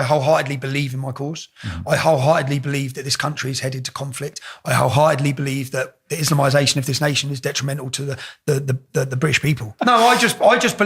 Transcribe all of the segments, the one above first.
I wholeheartedly believe in my cause. I wholeheartedly believe that this country is headed to conflict. I wholeheartedly believe that the Islamisation of this nation is detrimental to the British people. No, I just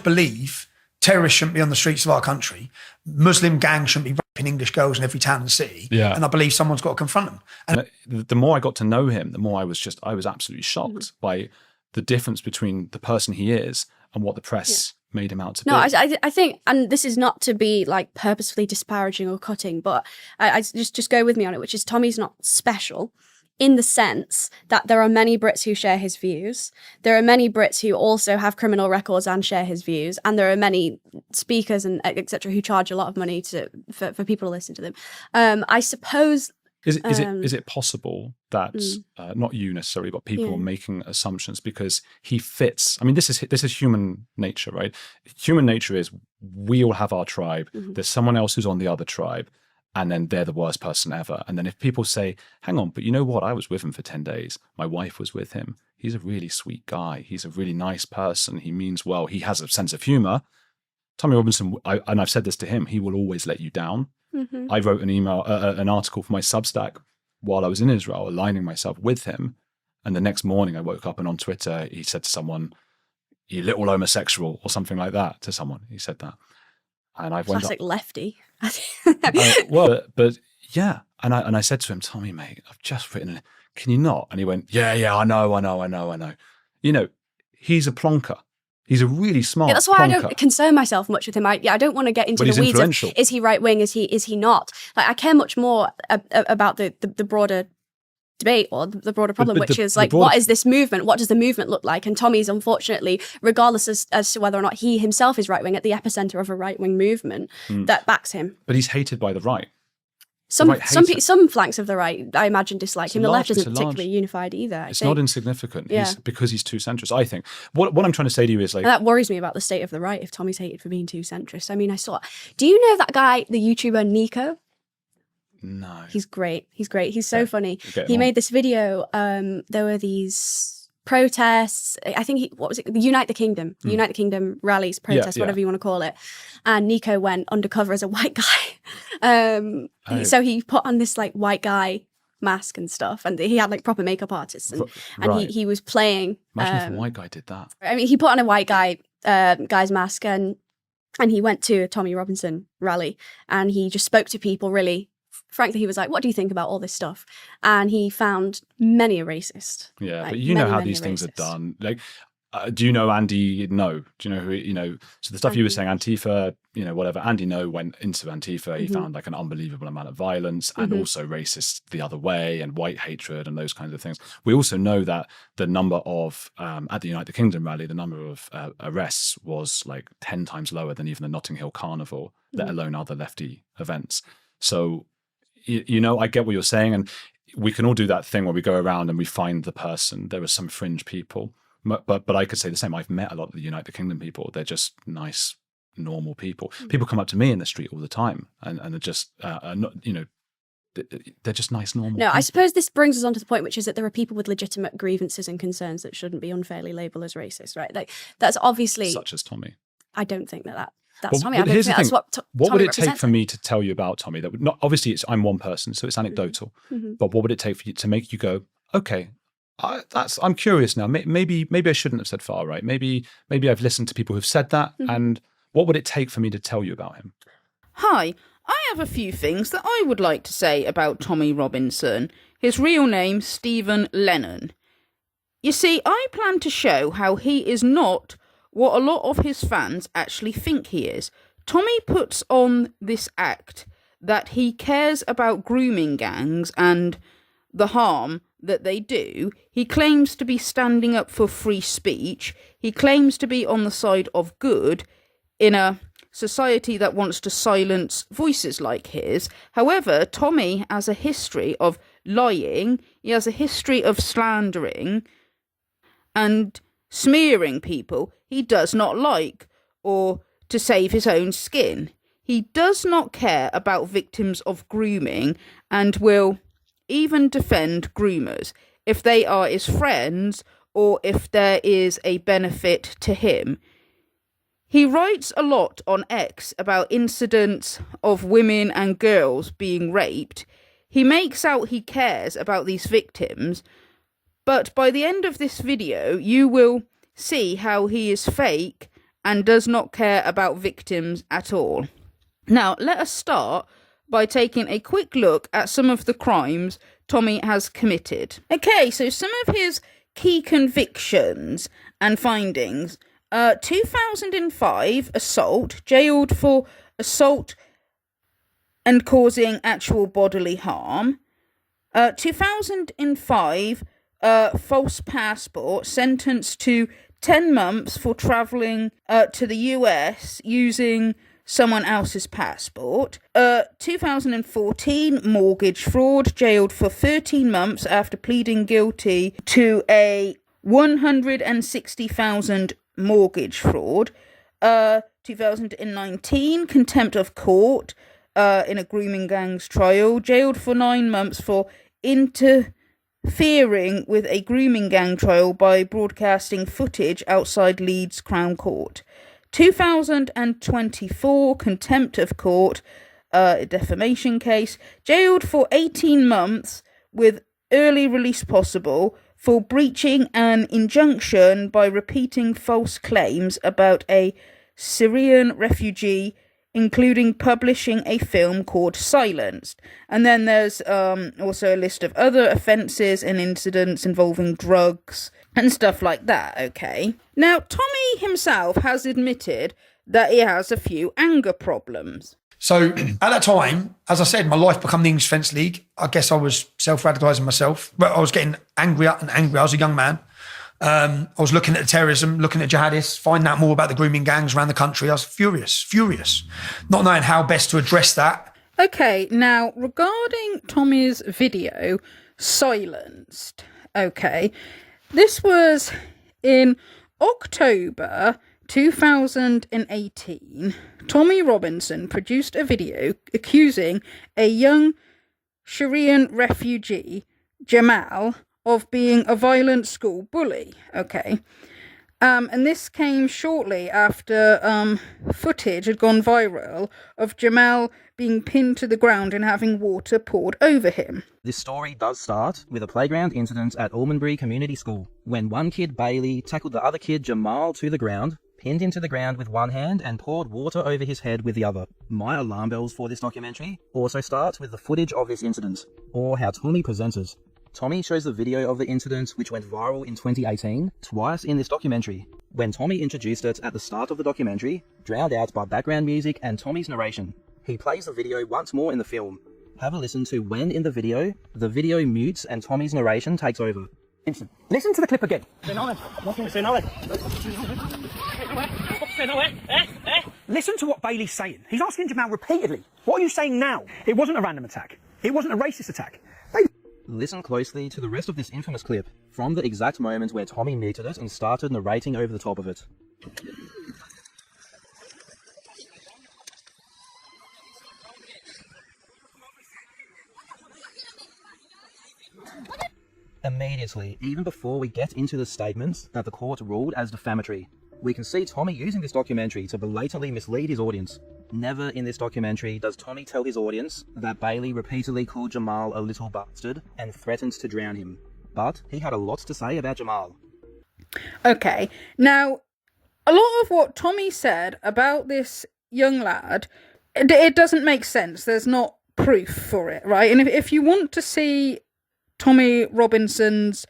believe terrorists shouldn't be on the streets of our country. Muslim gangs shouldn't be raping English girls in every town and city. Yeah. And I believe someone's got to confront them. And the more I got to know him, the more I was absolutely shocked by the difference between the person he is and what the press made him out to be. No, I think, and this is not to be like purposefully disparaging or cutting, but I just go with me on it, which is Tommy's not special in the sense that there are many Brits who share his views. There are many Brits who also have criminal records and share his views. And there are many speakers and etc. who charge a lot of money for people to listen to them. I suppose... Is it possible that not you necessarily, but people are making assumptions because he fits? I mean, this is human nature, right? Human nature is we all have our tribe. There's someone else who's on the other tribe, and then they're the worst person ever. And then if people say, "Hang on, but you know what? I was with him for 10 days. My wife was with him. He's a really sweet guy. He's a really nice person. He means well. He has a sense of humor." Tommy Robinson, and I've said this to him, he will always let you down. I wrote an article for my Substack while I was in Israel, aligning myself with him. And the next morning I woke up and on Twitter, he said to someone, "You little homosexual," or something like that to someone. He said that. And I've Classic lefty. But yeah. And I said to him, "Tommy, mate, I've just written it. Can you not?" And he went, yeah, I know. You know, he's a plonker. He's a really smart that's why plonker. I don't concern myself much with him. I don't want to get into the weeds of is he right wing, is he not? Like I care much more about the broader debate or the broader problem, which is like, what is this movement? What does the movement look like? And Tommy's, unfortunately, regardless as to whether or not he himself is right wing, at the epicenter of a right wing movement that backs him. But he's hated by the right. Some flanks of the right, I imagine, dislike him. The left isn't particularly unified either. It's not insignificant. Because he's too centrist, I think. What I'm trying to say to you is like... And that worries me about the state of the right, if Tommy's hated for being too centrist. I mean, do you know that guy, the YouTuber Nico? No. He's great. He's so funny. He made this video. There were these protests. I think the Unite the Kingdom. Unite the Kingdom rallies, protests, whatever you want to call it. And Nico went undercover as a white guy. So he put on this like white guy mask and stuff, and he had like proper makeup artists, and he was playing. Imagine if a white guy did that. I mean, he put on a white guy's mask, and he went to a Tommy Robinson rally, and he just spoke to people really. Frankly, he was like, "What do you think about all this stuff?" And he found many a racist. Yeah, but you know how these things are done. Like, do you know Andy No? Do you know who? So the stuff you were saying, Antifa, whatever. Andy No went into Antifa. He found like an unbelievable amount of violence and also racist the other way and white hatred and those kinds of things. We also know that the number of at the United Kingdom rally, the number of arrests was like 10 times lower than even the Notting Hill Carnival, let alone other lefty events. So. I get what you're saying, and we can all do that thing where we go around and we find the person. There are some fringe people, but I could say the same. I've met a lot of the United Kingdom people. They're just nice, normal people. People come up to me in the street all the time, and are just not, they're just nice, normal. No, people. I suppose this brings us on to the point, which is that there are people with legitimate grievances and concerns that shouldn't be unfairly labelled as racist, right? Like that's obviously such as Tommy. I don't think that. That's Tommy. I don't think that's what would it take for me to tell you about Tommy? That would not obviously I'm one person, so it's anecdotal. But what would it take for you to make you go, okay, I'm curious now. Maybe I shouldn't have said far right. Maybe I've listened to people who've said that. And what would it take for me to tell you about him? Hi, I have a few things that I would like to say about Tommy Robinson. His real name, Stephen Lennon. You see, I plan to show how he is not what a lot of his fans actually think he is. Tommy puts on this act that he cares about grooming gangs and the harm that they do. He claims to be standing up for free speech. He claims to be on the side of good in a society that wants to silence voices like his. However, Tommy has a history of lying. He has a history of slandering and smearing people he does not like, or to save his own skin. He does not care about victims of grooming and will even defend groomers if they are his friends or if there is a benefit to him. He writes a lot on X about incidents of women and girls being raped. He makes out he cares about these victims, but by the end of this video, you will see how he is fake and does not care about victims at all. Now, let us start by taking a quick look at some of the crimes Tommy has committed. Okay, so some of his key convictions and findings. 2005, assault, jailed for assault and causing actual bodily harm. 2005, false passport, sentenced to 10 months for travelling to the US using someone else's passport. 2014, mortgage fraud, jailed for 13 months after pleading guilty to a 160,000 mortgage fraud. 2019, contempt of court in a grooming gangs trial, jailed for 9 months for interfering with a grooming gang trial by broadcasting footage outside Leeds Crown Court. 2024, contempt of court, a defamation case, jailed for 18 months with early release possible for breaching an injunction by repeating false claims about a Syrian refugee, including publishing a film called Silenced. And then there's also a list of other offences and incidents involving drugs and stuff like that, okay? Now, Tommy himself has admitted that he has a few anger problems. So at that time, as I said, my life became the English Defence League. I guess I was self-radicalising myself. But I was getting angrier and angrier. I was a young man. I was looking at the terrorism, looking at jihadists, finding out more about the grooming gangs around the country. I was furious, not knowing how best to address that. Okay, now regarding Tommy's video, Silenced, okay, this was in October 2018. Tommy Robinson produced a video accusing a young Syrian refugee, Jamal, of being a violent school bully, okay? And this came shortly after footage had gone viral of Jamal being pinned to the ground and having water poured over him. This story does start with a playground incident at Almondbury Community School, when one kid, Bailey, tackled the other kid, Jamal, to the ground, pinned him to the ground with one hand and poured water over his head with the other. My alarm bells for this documentary also start with the footage of this incident, or how Tommy presents it. Tommy shows the video of the incident, which went viral in 2018, twice in this documentary. When Tommy introduced it at the start of the documentary, drowned out by background music and Tommy's narration. He plays the video once more in the film. Have a listen to when in the video mutes and Tommy's narration takes over. Listen to the clip again. Listen to what Bailey's saying. He's asking Jamal repeatedly, what are you saying now? It wasn't a random attack. It wasn't a racist attack. Listen closely to the rest of this infamous clip, from the exact moment where Tommy muted it and started narrating over the top of it. Immediately, even before we get into the statements that the court ruled as defamatory, we can see Tommy using this documentary to blatantly mislead his audience. Never in this documentary does Tommy tell his audience that Bailey repeatedly called Jamal a little bastard and threatened to drown him. But he had a lot to say about Jamal. Okay, now, a lot of what Tommy said about this young lad, it doesn't make sense. There's not proof for it, right? And if you want to see Tommy Robinson's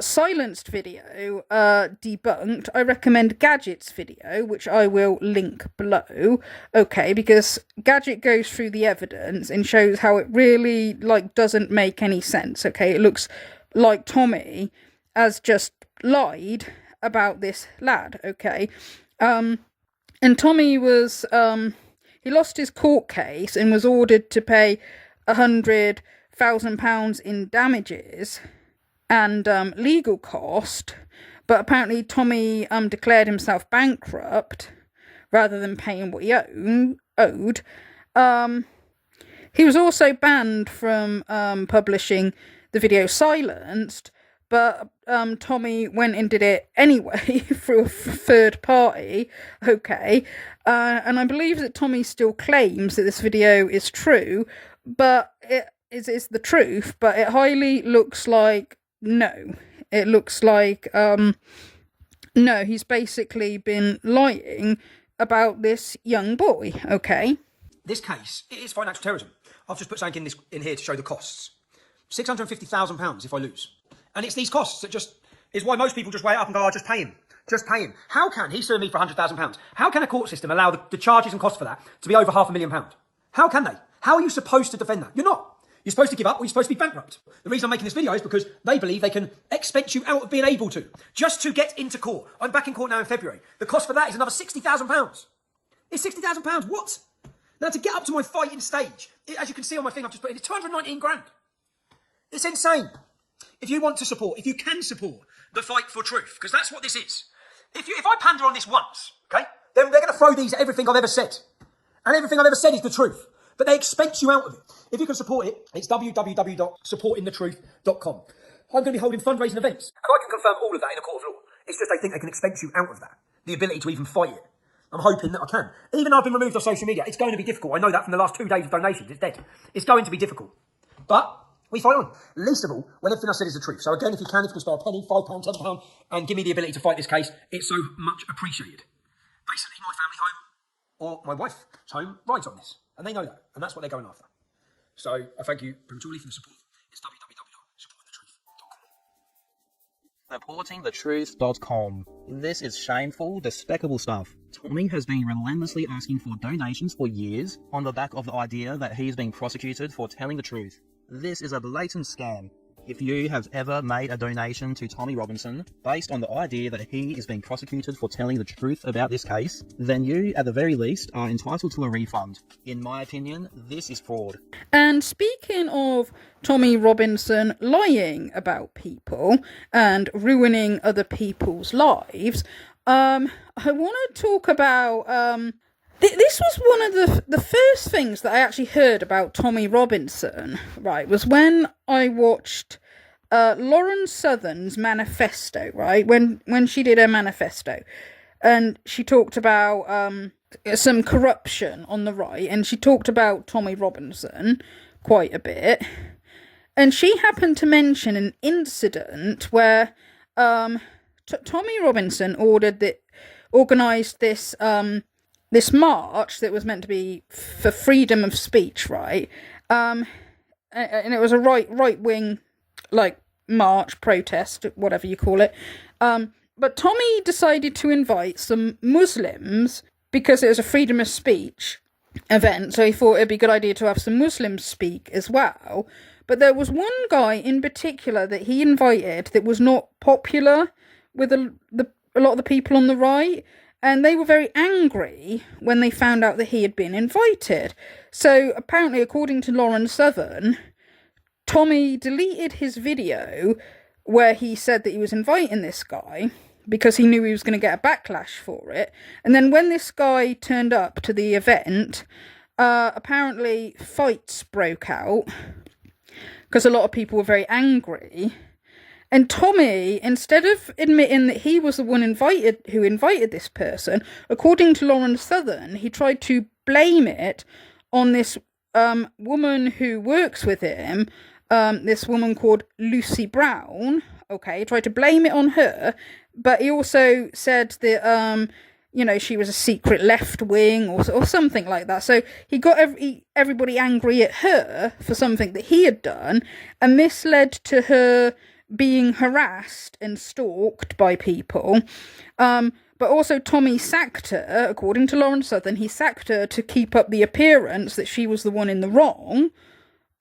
Silenced video debunked, I recommend Gadget's video, which I will link below, okay, because Gadget goes through the evidence and shows how it really, doesn't make any sense, okay? It looks like Tommy has just lied about this lad, okay? And Tommy was, he lost his court case and was ordered to pay £100,000 in damages and legal cost, but apparently Tommy declared himself bankrupt rather than paying what he owed. He was also banned from publishing the video Silenced, but Tommy went and did it anyway through a third party. Okay. And I believe that Tommy still claims that this video is true, but it's the truth, but it highly looks like no. It looks like, no, he's basically been lying about this young boy, okay? This case, it is financial terrorism. I've just put something in here to show the costs. £650,000 if I lose. And it's these costs that just is why most people just weigh it up and go, oh, just pay him. Just pay him. How can he sue me for £100,000? How can a court system allow the charges and costs for that to be over £500,000? How can they? How are you supposed to defend that? You're not. You're supposed to give up or you're supposed to be bankrupt. The reason I'm making this video is because they believe they can expense you out of being able to. Just to get into court. I'm back in court now in February. The cost for that is another £60,000. It's £60,000. What? Now to get up to my fighting stage, as you can see on my thing, I've just put in, it's 219 grand. It's insane. If you want to support, if you can support the fight for truth, because that's what this is. If I pander on this once, okay, then they're going to throw these at everything I've ever said. And everything I've ever said is the truth. But they expense you out of it. If you can support it, it's www.supportingthetruth.com. I'm going to be holding fundraising events. And I can confirm all of that in a court of law. It's just they think they can expense you out of that. The ability to even fight it. I'm hoping that I can. Even though I've been removed off social media, it's going to be difficult. I know that from the last 2 days of donations. It's dead. It's going to be difficult. But we fight on. Least of all, when everything I said is the truth. So again, if you can spare a penny, £5, £10, and give me the ability to fight this case, it's so much appreciated. Basically, my family home, or my wife's home, rides on this. And they know that. And that's what they're going after. So I thank you prematurely for the support. It's www.supportingthetruth.com. SupportingTheTruth.com. This is shameful, despicable stuff. Tommy has been relentlessly asking for donations for years on the back of the idea that he is being prosecuted for telling the truth. This is a blatant scam. If you have ever made a donation to Tommy Robinson based on the idea that he is being prosecuted for telling the truth about this case, then you, at the very least, are entitled to a refund. In my opinion, this is fraud. And speaking of Tommy Robinson lying about people and ruining other people's lives, I want to talk about... This was one of the first things that I actually heard about Tommy Robinson, right, was when I watched Lauren Southern's manifesto, right, when she did her manifesto, and she talked about some corruption on the right, and she talked about Tommy Robinson quite a bit, and she happened to mention an incident where Tommy Robinson organised this... this march that was meant to be for freedom of speech, right? And it was a right-wing, like, march, protest, whatever you call it. But Tommy decided to invite some Muslims because it was a freedom of speech event, so he thought it'd be a good idea to have some Muslims speak as well. But there was one guy in particular that he invited that was not popular with a lot of the people on the right. And they were very angry when they found out that he had been invited. So apparently, according to Lauren Southern, Tommy deleted his video where he said that he was inviting this guy because he knew he was going to get a backlash for it. And then when this guy turned up to the event, apparently fights broke out because a lot of people were very angry. And Tommy, instead of admitting that he was the one who invited this person, according to Lauren Southern, he tried to blame it on this woman who works with him, this woman called Lucy Brown. Okay, he tried to blame it on her, but he also said that, she was a secret left wing or something like that. So he got everybody angry at her for something that he had done, and this led to her being harassed and stalked by people. But also Tommy sacked her, according to Lauren Southern, he sacked her to keep up the appearance that she was the one in the wrong.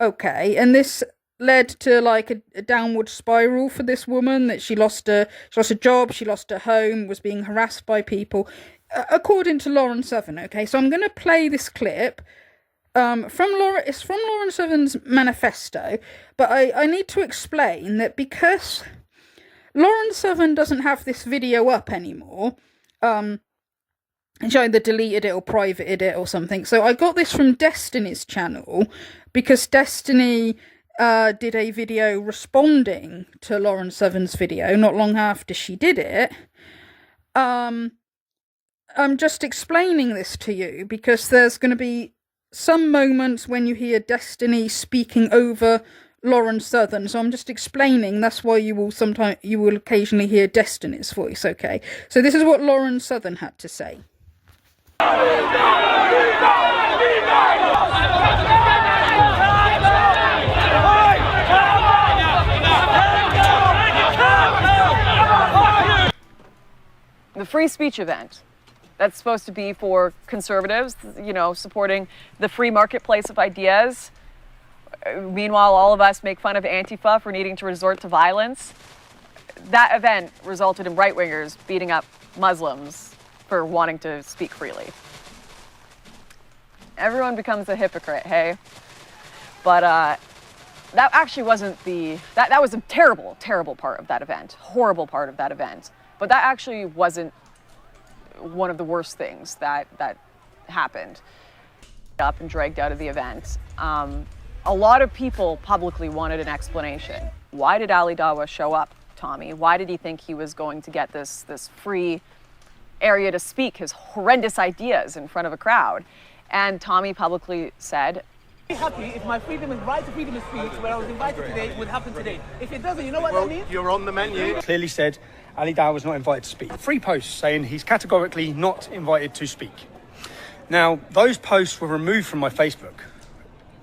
Okay, and this led to like a downward spiral for this woman, that she lost a job, she lost her home, was being harassed by people, according to Lauren Southern. Okay, so I'm going to play this clip. It's from Lauren Southern's manifesto, but I need to explain that because Lauren Southern doesn't have this video up anymore, she either deleted it or privated it or something, so I got this from Destiny's channel, because Destiny did a video responding to Lauren Southern's video not long after she did it. I'm just explaining this to you because there's going to be some moments when you hear Destiny speaking over Lauren Southern, so I'm just explaining. That's why you will occasionally hear Destiny's voice. Okay, so this is what Lauren Southern had to say. The free speech event that's supposed to be for conservatives, you know, supporting the free marketplace of ideas. Meanwhile, all of us make fun of Antifa for needing to resort to violence. That event resulted in right-wingers beating up Muslims for wanting to speak freely. Everyone becomes a hypocrite, hey? But that actually wasn't that was a terrible, terrible part of that event, horrible part of that event. But that actually wasn't one of the worst things that happened. Up and dragged out of the event. A lot of people publicly wanted an explanation. Why did Ali Dawa show up, Tommy? Why did he think he was going to get this free area to speak his horrendous ideas in front of a crowd? And Tommy publicly said, I'd be happy if my right to freedom of speech, where I was invited today, would happen today. If it doesn't, you know what that means? You're on the menu. Clearly said Ali Dawa was not invited to speak. 3 posts saying he's categorically not invited to speak. Now, those posts were removed from my Facebook.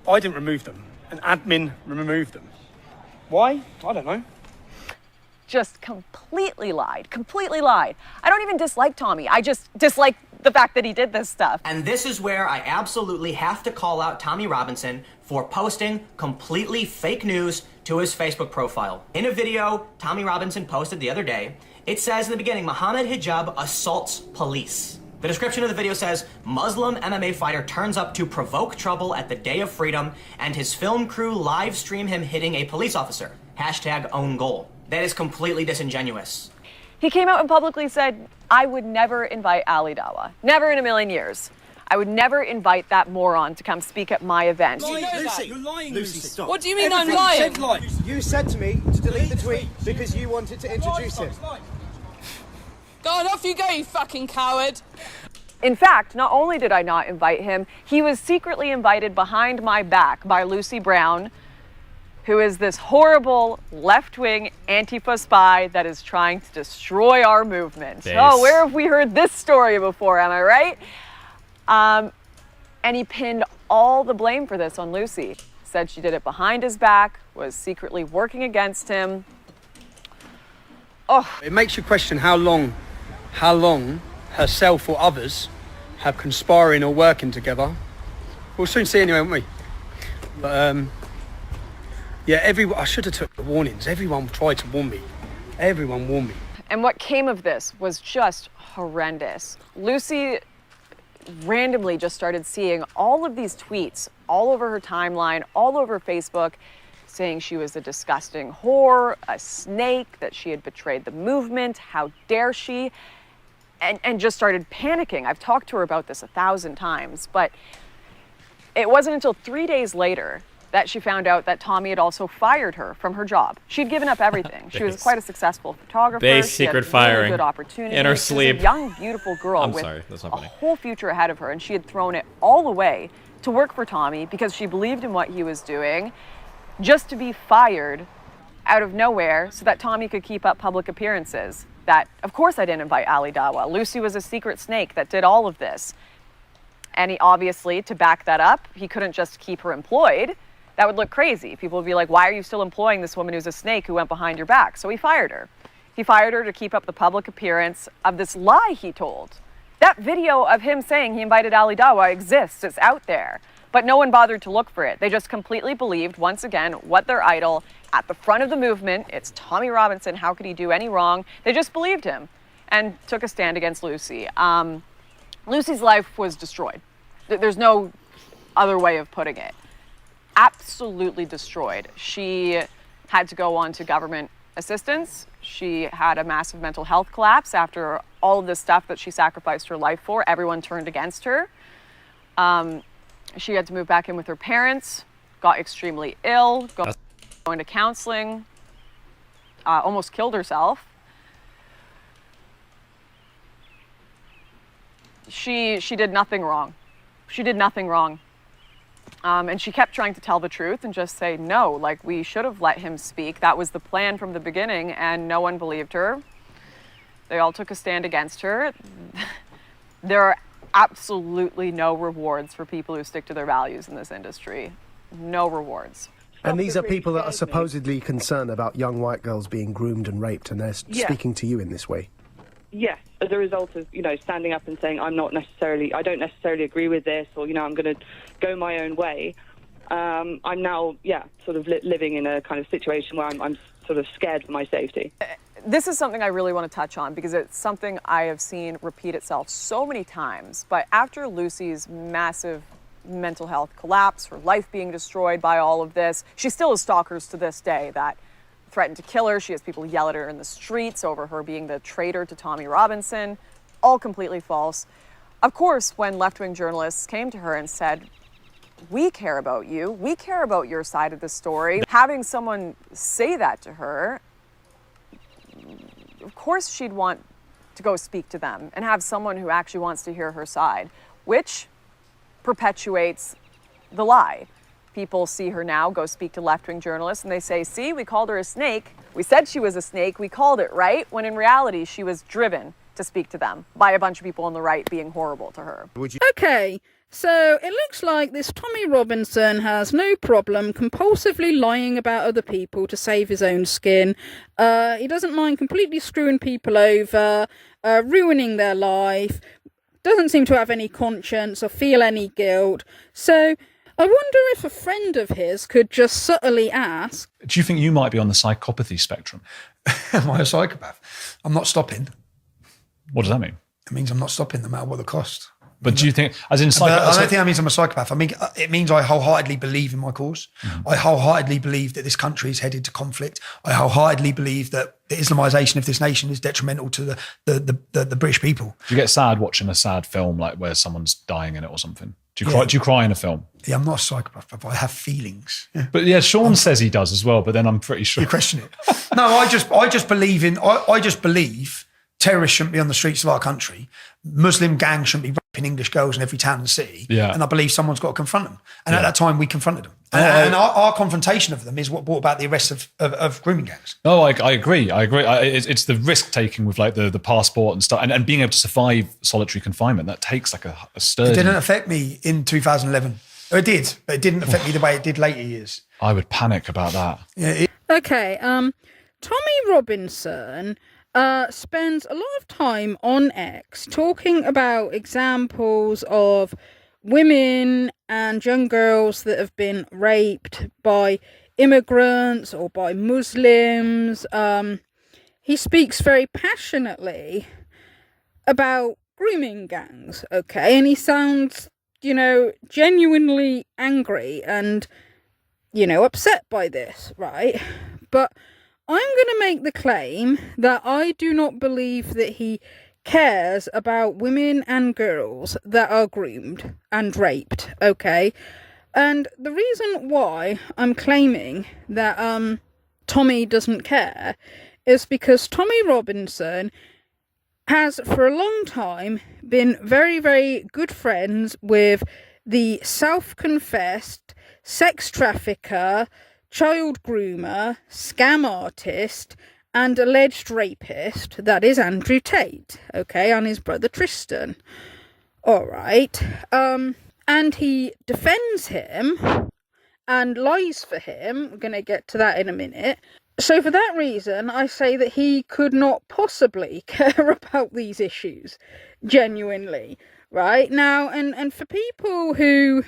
I didn't remove them. An admin removed them. Why? I don't know. just completely lied. I don't even dislike Tommy. I just dislike the fact that he did this stuff. And this is where I absolutely have to call out Tommy Robinson for posting completely fake news to his Facebook profile. In a video Tommy Robinson posted the other day, it says in the beginning, Mohammed Hijab assaults police. The description of the video says, Muslim MMA fighter turns up to provoke trouble at the Day of Freedom, and his film crew live stream him hitting a police officer. Hashtag own goal. That is completely disingenuous. He came out and publicly said, I would never invite Ali Dawa. Never in a million years. I would never invite that moron to come speak at my event. Lucy, you're lying, Lucy. Stop. What do you mean I'm lying? You said to me to delete the tweet because you wanted to introduce him. Go on, off you go, you fucking coward. In fact, not only did I not invite him, he was secretly invited behind my back by Lucy Brown, who is this horrible left-wing Antifa spy that is trying to destroy our movement. Base. Oh, where have we heard this story before, am I right? And he pinned all the blame for this on Lucy. Said she did it behind his back, was secretly working against him. Oh. It makes you question how long herself or others have conspiring or working together. We'll soon see anyway, won't we? But yeah, I should have took the warnings. Everyone tried to warn me. Everyone warned me. And what came of this was just horrendous. Lucy randomly just started seeing all of these tweets all over her timeline, all over Facebook, saying she was a disgusting whore, a snake, that she had betrayed the movement, how dare she, and just started panicking. I've talked to her about this 1,000 times, but it wasn't until 3 days later that she found out that Tommy had also fired her from her job. She'd given up everything. She was quite a successful photographer. Base she secret had firing. Really good opportunity. In her She sleep. was a young, beautiful girl I'm with sorry, that's not a funny. whole future ahead of her, and she had thrown it all away to work for Tommy because she believed in what he was doing, just to be fired out of nowhere so that Tommy could keep up public appearances. That, of course I didn't invite Ali Dawa. Lucy was a secret snake that did all of this. And he obviously, to back that up, he couldn't just keep her employed. That would look crazy. People would be like, why are you still employing this woman who's a snake who went behind your back? So he fired her. He fired her to keep up the public appearance of this lie he told. That video of him saying he invited Ali Dawa exists. It's out there. But no one bothered to look for it. They just completely believed, once again, what their idol at the front of the movement, it's Tommy Robinson, how could he do any wrong? They just believed him and took a stand against Lucy. Lucy's life was destroyed. There's no other way of putting it. Absolutely destroyed. She had to go on to government assistance. She had a massive mental health collapse after all of this stuff that she sacrificed her life for. Everyone turned against her. She had to move back in with her parents, got extremely ill. Going to counseling, almost killed herself. She did nothing wrong. She did nothing wrong. And she kept trying to tell the truth and just say, no, like, we should have let him speak. That was the plan from the beginning, and no one believed her. They all took a stand against her. There are absolutely no rewards for people who stick to their values in this industry. No rewards. And these are people that are supposedly concerned about young white girls being groomed and raped, and they're speaking to you in this way. Yes, as a result of, standing up and saying I don't necessarily agree with this, or, I'm going to go my own way. I'm now, sort of living in a kind of situation where I'm sort of scared for my safety. This is something I really want to touch on because it's something I have seen repeat itself so many times. But after Lucy's massive mental health collapse, her life being destroyed by all of this, she still has stalkers to this day that threaten to kill her. She has people yell at her in the streets over her being the traitor to Tommy Robinson. All completely false. Of course, when left-wing journalists came to her and said, we care about you, we care about your side of the story, having someone say that to her, of course she'd want to go speak to them and have someone who actually wants to hear her side, which perpetuates the lie. People see her now go speak to left-wing journalists and they say, see, we called her a snake. We said she was a snake. We called it, right? When in reality, she was driven to speak to them by a bunch of people on the right being horrible to her. Okay, so it looks like this Tommy Robinson has no problem compulsively lying about other people to save his own skin. He doesn't mind completely screwing people over, ruining their life, doesn't seem to have any conscience or feel any guilt. So I wonder if a friend of his could just subtly ask, do you think you might be on the psychopathy spectrum? Am I a psychopath? I'm not stopping. What does that mean? It means I'm not stopping no matter what the cost. But do you think, as in I psychopath? don't think that means I'm a psychopath. I mean, it means I wholeheartedly believe in my cause. I wholeheartedly believe that this country is headed to conflict. I wholeheartedly believe that the Islamisation of this nation is detrimental to the British people. Do you get sad watching a sad film, like where someone's dying in it or something? Do you cry? Do you cry in a film? Yeah, I'm not a psychopath, but I have feelings. Yeah. But yeah, Sean says he does as well. But then I'm pretty sure you question it. No, I just believe in. I just believe terrorists shouldn't be on the streets of our country. Muslim gangs shouldn't be raping English girls in every town and city. Yeah. And I believe someone's got to confront them. And at that time, we confronted them. And our confrontation of them is what brought about the arrest of grooming gangs. No, I agree. It's the risk taking with like the passport and stuff, and being able to survive solitary confinement. That takes like a sturdy. It didn't affect me in 2011. It did, but it didn't affect me the way it did later years. I would panic about that. Yeah. Okay, Tommy Robinson spends a lot of time on X talking about examples of women and young girls that have been raped by immigrants or by Muslims. He speaks very passionately about grooming gangs, okay? And he sounds, genuinely angry and, upset by this, right? But I'm going to make the claim that I do not believe that he cares about women and girls that are groomed and raped, okay? And the reason why I'm claiming that Tommy doesn't care is because Tommy Robinson has for a long time been very, very good friends with the self-confessed sex trafficker, child groomer, scam artist, and alleged rapist, that is Andrew Tate, okay, and his brother Tristan. Alright, and he defends him and lies for him. We're going to get to that in a minute. So for that reason, I say that he could not possibly care about these issues, genuinely, right? Now, and for people who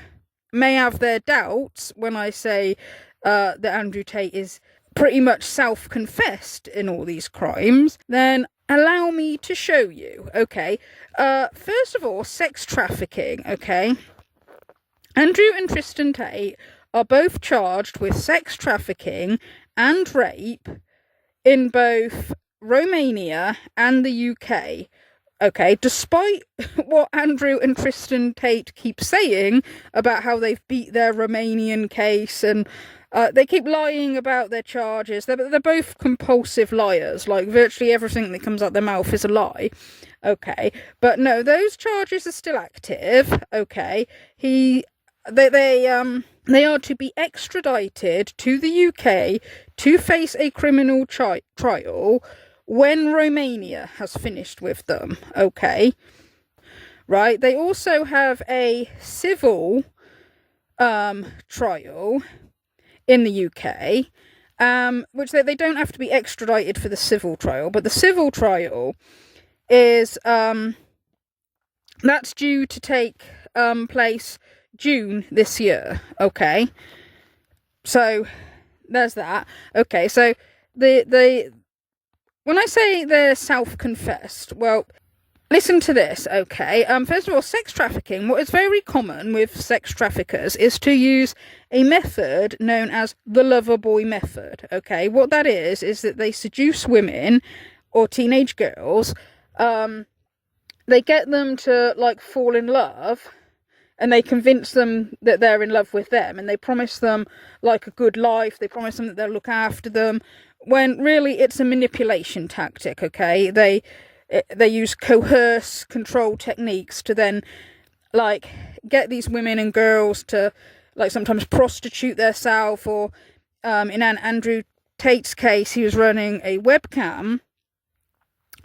may have their doubts when I say that Andrew Tate is pretty much self-confessed in all these crimes, then allow me to show you, okay? First of all, sex trafficking, okay? Andrew and Tristan Tate are both charged with sex trafficking and rape in both Romania and the UK. Okay, despite what Andrew and Tristan Tate keep saying about how they've beat their Romanian case and They keep lying about their charges. They're both compulsive liars. Like, virtually everything that comes out their mouth is a lie. Okay. But no, those charges are still active. Okay. They are to be extradited to the UK to face a criminal trial when Romania has finished with them. Okay. Right. They also have a civil trial in the UK, which they don't have to be extradited for the civil trial, but the civil trial is that's due to take place June this year. Okay, so there's that. Okay, so the when I say they're self-confessed, well, listen to this, okay? First of all, sex trafficking. What is very common with sex traffickers is to use a method known as the lover boy method, okay? What that is that they seduce women or teenage girls. They get them to, like, fall in love, and they convince them that they're in love with them, and they promise them, like, a good life. They promise them that they'll look after them, when really it's a manipulation tactic, okay? They use coerce control techniques to then, like, get these women and girls to, like, sometimes prostitute themselves, or in Andrew Tate's case, he was running a webcam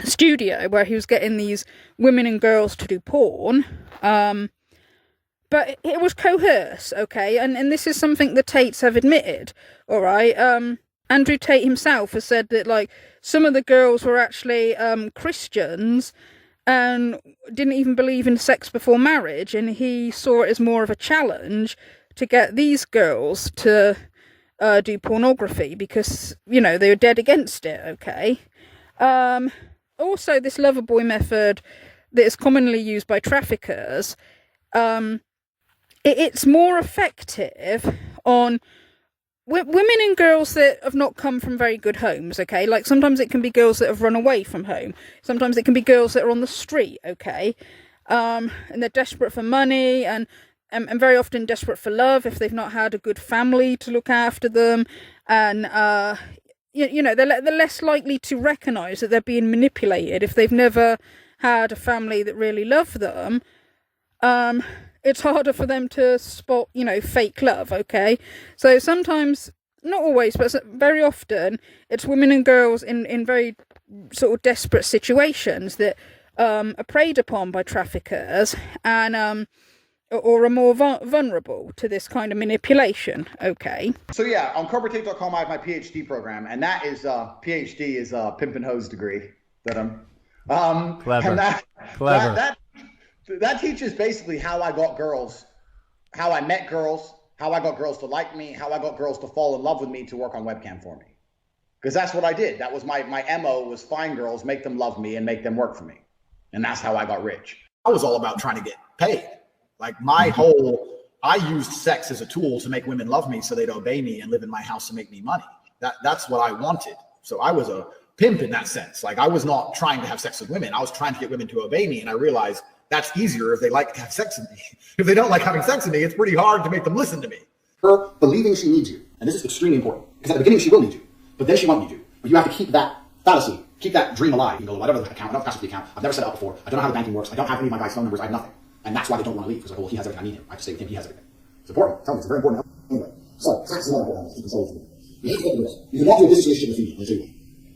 studio where he was getting these women and girls to do porn, but it was coerce, okay? And this is something the Tates have admitted, all right? Andrew Tate himself has said that, like, some of the girls were actually Christians and didn't even believe in sex before marriage, and he saw it as more of a challenge to get these girls to do pornography because, you know, they were dead against it, okay? Also, this lover boy method that is commonly used by traffickers, it's more effective on women and girls that have not come from very good homes, okay? Like, sometimes it can be girls that have run away from home. Sometimes it can be girls that are on the street, okay? And they're desperate for money and very often desperate for love if they've not had a good family to look after them. And, you know, they're less likely to recognise that they're being manipulated if they've never had a family that really love them. It's harder for them to spot, you know, fake love, okay? So sometimes, not always, but very often, it's women and girls in very sort of desperate situations that are preyed upon by traffickers and or are more vulnerable to this kind of manipulation, okay? So yeah, on CobraTape.com I have my PhD program, and that is, PhD is a pimp and hose degree that I'm... Clever. And Clever. That teaches basically how I got girls, how I met girls, how I got girls to like me, how I got girls to fall in love with me to work on webcam for me. Because that's what I did. That was my MO, was find girls, make them love me, and make them work for me. And that's how I got rich. I was all about trying to get paid. Like, I used sex as a tool to make women love me so they'd obey me and live in my house and make me money. That's what I wanted. So I was a pimp in that sense. Like, I was not trying to have sex with women. I was trying to get women to obey me, and I realized that's easier if they like to have sex with me. If they don't like having sex with me, it's pretty hard to make them listen to me. Her believing she needs you, and this is extremely important, because at the beginning she will need you, but then she won't need you. But you have to keep that fallacy, keep that dream alive. You can go, whatever the account, I don't pass the account, I've never set it up before, I don't know how the banking works, I don't have any of my guys' phone numbers, I have nothing. And that's why they don't want to leave, because, well, he has everything, I need him. I have to stay with him, he has everything. It's important. Tell me, it's a very important element. Anyway, so sex is another important element to control for me. You hate to get the risk. You can walk into a business relationship with a female, there's two ways.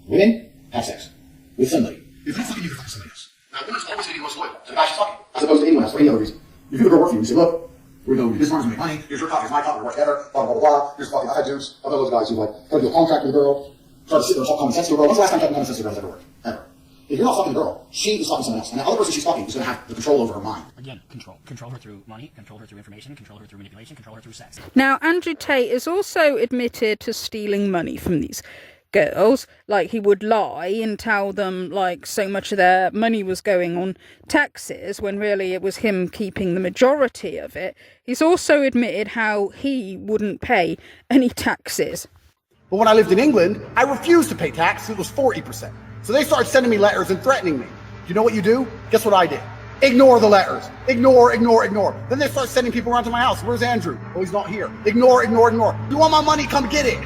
Women have sex with somebody. If you're fucking you, you're fucking somebody else. Now, women's always going to be most loyal to the guy she's fucking, as opposed to anyone else for any other reason. If you have a girl work for you, you say, look, we're going to do this long to make money, here's your coffee, here's my coffee, we're work together, blah, blah, blah, blah, here's coffee, I've had dudes, I've had those guys who, like, try to do a contract with a girl, try to sit there and talk common sense to a girl. When's the last time talking common sense to a girl has ever worked? Ever. If you're not fucking a girl, she is fucking someone else. And the other person she's fucking is going to have the control over her mind. Again, control. Control her through money, control her through information, control her through manipulation, control her through sex. Now, Andrew Tate is also admitted to stealing money from these girls. Like, he would lie and tell them, like, so much of their money was going on taxes when really it was him keeping the majority of it. He's also admitted how he wouldn't pay any taxes. But when I lived in England, I refused to pay tax. It was 40%. So they started sending me letters and threatening me. You know what you do? Guess what I did? Ignore the letters. Ignore. Then they start sending people around to my house. Where's Andrew? Oh, he's not here. Ignore. You want my money? Come get it.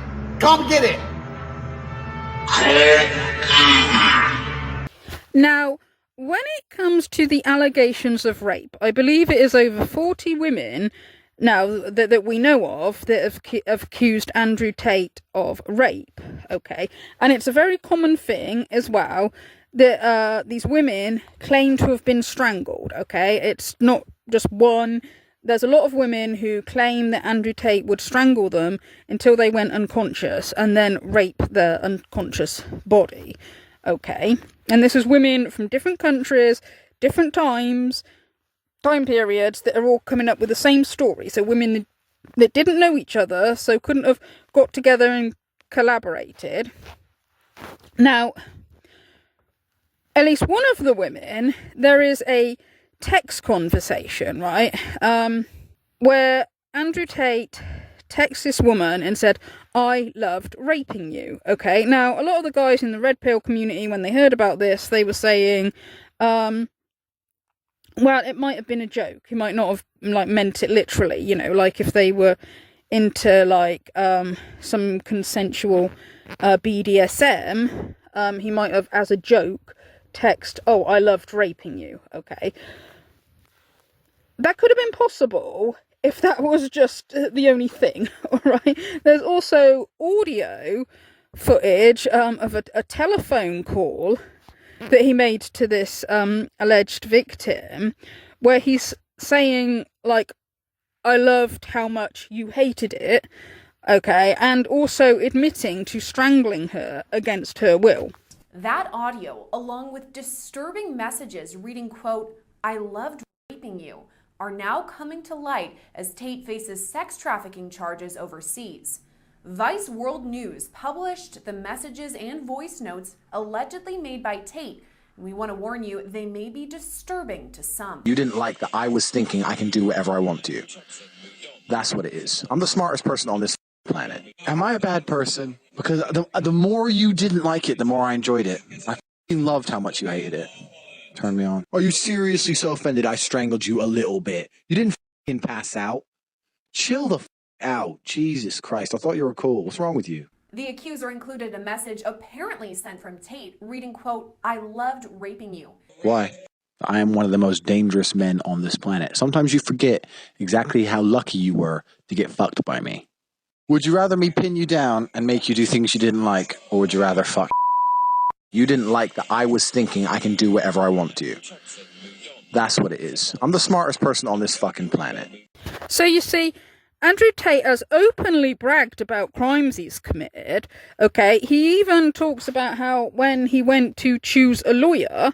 Now, when it comes to the allegations of rape, I believe it is over 40 women now that we know of that have accused Andrew Tate of rape, okay? And it's a very common thing as well that these women claim to have been strangled, okay? It's not just one. There's a lot of women who claim that Andrew Tate would strangle them until they went unconscious and then rape their unconscious body, okay? And this is women from different countries, different time periods that are all coming up with the same story. So women that didn't know each other, so couldn't have got together and collaborated. Now, at least one of the women, there is a text conversation, right? Where Andrew Tate texts this woman and said, "I loved raping you." Okay, now a lot of the guys in the Red Pill community, when they heard about this, they were saying, well, it might have been a joke. He might not have meant it literally, like if they were into some consensual BDSM, he might have, as a joke, text, "Oh, I loved raping you." Okay, that could have been possible if that was just the only thing, alright? There's also audio footage of a telephone call that he made to this alleged victim, where he's saying, "I loved how much you hated it," okay, and also admitting to strangling her against her will. That audio, along with disturbing messages reading, quote, "I loved raping you," are now coming to light as Tate faces sex trafficking charges overseas. Vice World News published the messages and voice notes allegedly made by Tate. And we want to warn you, they may be disturbing to some. You didn't like that I was thinking I can do whatever I want to. That's what it is. I'm the smartest person on this planet. Am I a bad person? Because the more you didn't like it, the more I enjoyed it. I f***ing loved how much you hated it. Turn me on. Are you seriously so offended I strangled you a little bit? You didn't f***ing pass out. Chill the f*** out. Jesus Christ, I thought you were cool. What's wrong with you? The accuser included a message apparently sent from Tate reading, quote, "I loved raping you." Why? I am one of the most dangerous men on this planet. Sometimes you forget exactly how lucky you were to get fucked by me. Would you rather me pin you down and make you do things you didn't like, or would you rather fuck? You didn't like that I was thinking I can do whatever I want to. That's what it is. I'm the smartest person on this fucking planet. So you see, Andrew Tate has openly bragged about crimes he's committed, okay? He even talks about how when he went to choose a lawyer,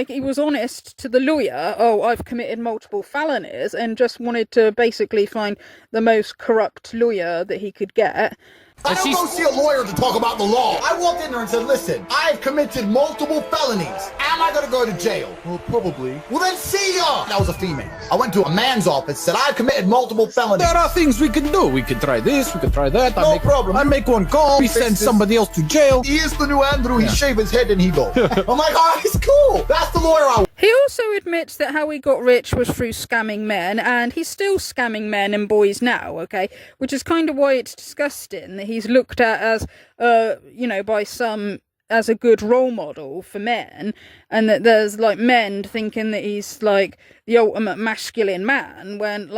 he was honest to the lawyer, "Oh, I've committed multiple felonies," and just wanted to basically find the most corrupt lawyer that he could get. I don't go see a lawyer to talk about the law. I walked in there and said, "Listen, I've committed multiple felonies. Am I going to go to jail?" "Well, probably." "Well, then see ya!" That was a female. I went to a man's office, said, "I've committed multiple felonies." There are things we can do. We can try this, we can try that. No problem. I make one call, we send somebody else to jail. He is the new Andrew. He shave his head and he go. I'm like, "Oh, it's cool. That's the lawyer I." He also admits that how he got rich was through scamming men, and he's still scamming men and boys now, okay? Which is kind of why it's disgusting that he's looked at as, by some as a good role model for men, and that there's men thinking that he's the ultimate masculine man, when